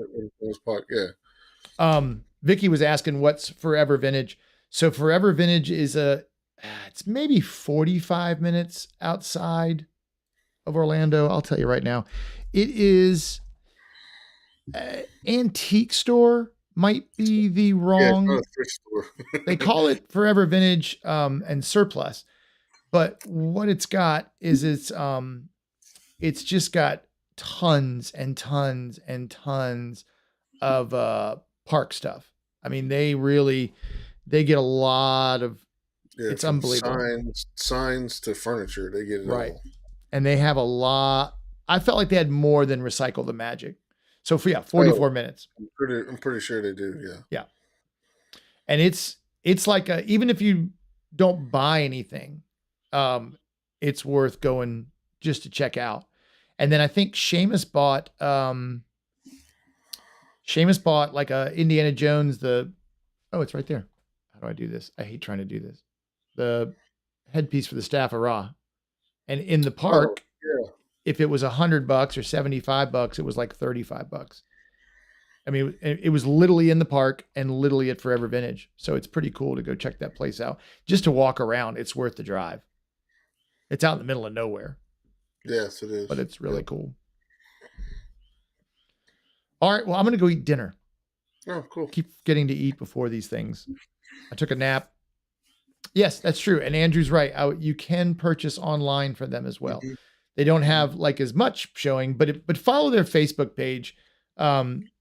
Yeah. Vicky was asking what's Forever Vintage. So Forever Vintage is it's maybe 45 minutes outside of Orlando. I'll tell you right now. It is antique store might be the wrong. Yeah, it's not a thrift store. They call it Forever Vintage and Surplus. But what it's got is it's just got tons and tons and tons of park stuff. I mean, they get a lot of. Yeah, it's unbelievable. Signs to furniture, they get it right. all. And they have a lot. I felt like they had more than Recycle the Magic. So 44 minutes. I'm pretty sure they do. Yeah. Yeah. And it's like even if you don't buy anything, it's worth going just to check out. And then I think Seamus bought like a Indiana Jones, it's right there. How do I do this? I hate trying to do this. The headpiece for the Staff of Ra. And in the park, if it was $100 or $75, it was like $35. I mean, it was literally in the park and literally at Forever Vintage. So it's pretty cool to go check that place out. Just to walk around, it's worth the drive. It's out in the middle of nowhere. Yes, it is. But it's really cool. All right, well, I'm going to go eat dinner. Oh, cool. Keep getting to eat before these things. I took a nap. Yes, that's true. And Andrew's right. You can purchase online for them as well. Mm-hmm. They don't have like as much showing, but follow their Facebook page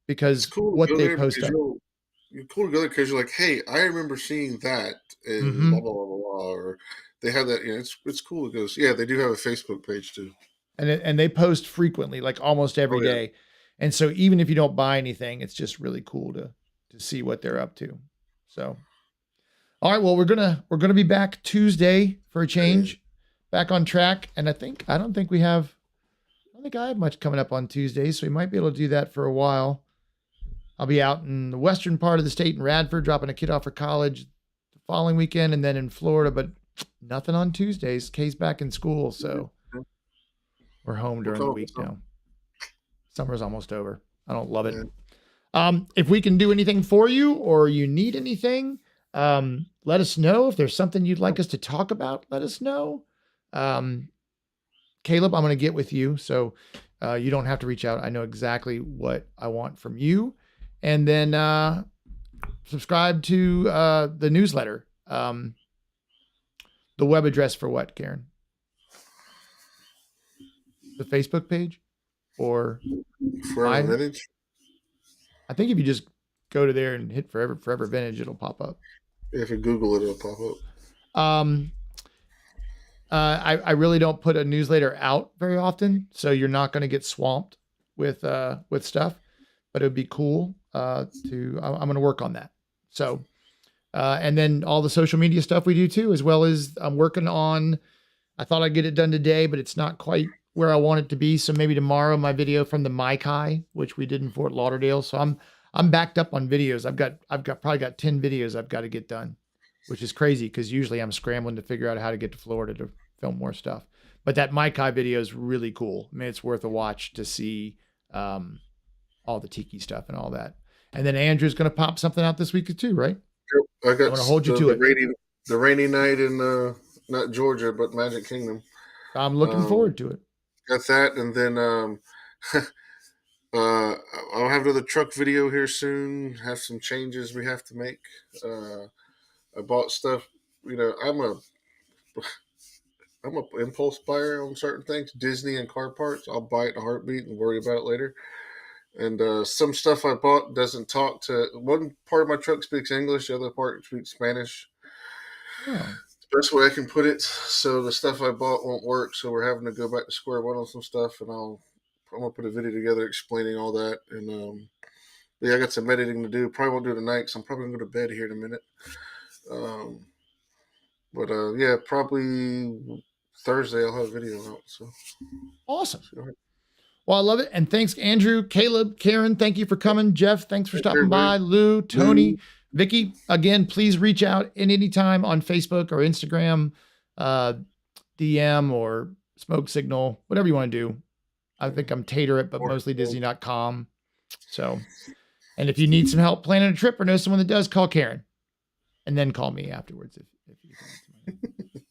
because cool what they post up. You're cool to go there because you're like, hey, I remember seeing that in blah, blah, blah, blah, or they have that. It's cool. It goes, yeah, they do have a Facebook page too. And they post frequently, like almost every day. And so even if you don't buy anything, it's just really cool to see what they're up to. So, all right, well, we're gonna be back Tuesday for a change, back on track. And I don't think I have much coming up on Tuesday, so we might be able to do that for a while. I'll be out in the western part of the state in Radford, dropping a kid off for college the following weekend, and then in Florida, but nothing on Tuesdays. Kay's back in school, so we're home during the week now. Summer's almost over. I don't love it. If we can do anything for you or you need anything, let us know. If there's something you'd like us to talk about, let us know. Caleb, I'm going to get with you, so you don't have to reach out. I know exactly what I want from you. And then subscribe to the newsletter. The web address for what, Karen? The Facebook page? Or Forever Vintage? I think if you just go to there and hit Forever Vintage, it'll pop up. If you Google it, it'll pop up. I really don't put a newsletter out very often, so you're not going to get swamped with stuff. But it would be cool I'm going to work on that. So, and then all the social media stuff we do too, as well as I'm working on. I thought I'd get it done today, but it's not quite where I want it to be. So maybe tomorrow, my video from the Maikai, which we did in Fort Lauderdale. So I'm backed up on videos. I've probably got 10 videos I've got to get done, which is crazy because usually I'm scrambling to figure out how to get to Florida to film more stuff. But that Maikai video is really cool. I mean, it's worth a watch to see all the tiki stuff and all that. And then Andrew's going to pop something out this week too, right? I got I'm going to hold you to it. The rainy night in not Georgia, but Magic Kingdom. I'm looking forward to it. Got that, and then I'll have another truck video here soon. Have some changes we have to make. I bought stuff. You know, I'm a impulse buyer on certain things. Disney and car parts. I'll buy it in a heartbeat and worry about it later. And some stuff I bought doesn't talk to. One part of my truck speaks English. The other part speaks Spanish. Oh, Best way I can put it. So the stuff I bought won't work. So we're having to go back to square one on some stuff, and I'm gonna put a video together explaining all that. And yeah, I got some editing to do. Probably won't do it tonight, so I'm probably gonna go to bed here in a minute. Um, but yeah, probably Thursday I'll have a video out. So awesome. sure. Well, I love it. And thanks, Andrew, Caleb, Karen. Thank you for coming. Jeff, thanks for Thanks, stopping by. everybody. Lou, Tony, Lou. Vicky. Again, please reach out at any time on Facebook or Instagram, DM or smoke signal, whatever you want to do. I think I'm Tater it, but mostly Disney.com. So, and if you need some help planning a trip or know someone that does, call Karen and then call me afterwards. If you can.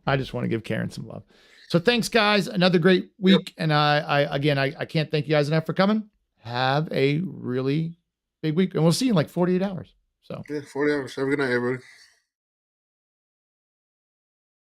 I just want to give Karen some love. So thanks, guys. Another great week. Yep. And I can't thank you guys enough for coming. Have a really big week. And we'll see you in like 48 hours. So yeah, 40 hours. Have a good night, everybody.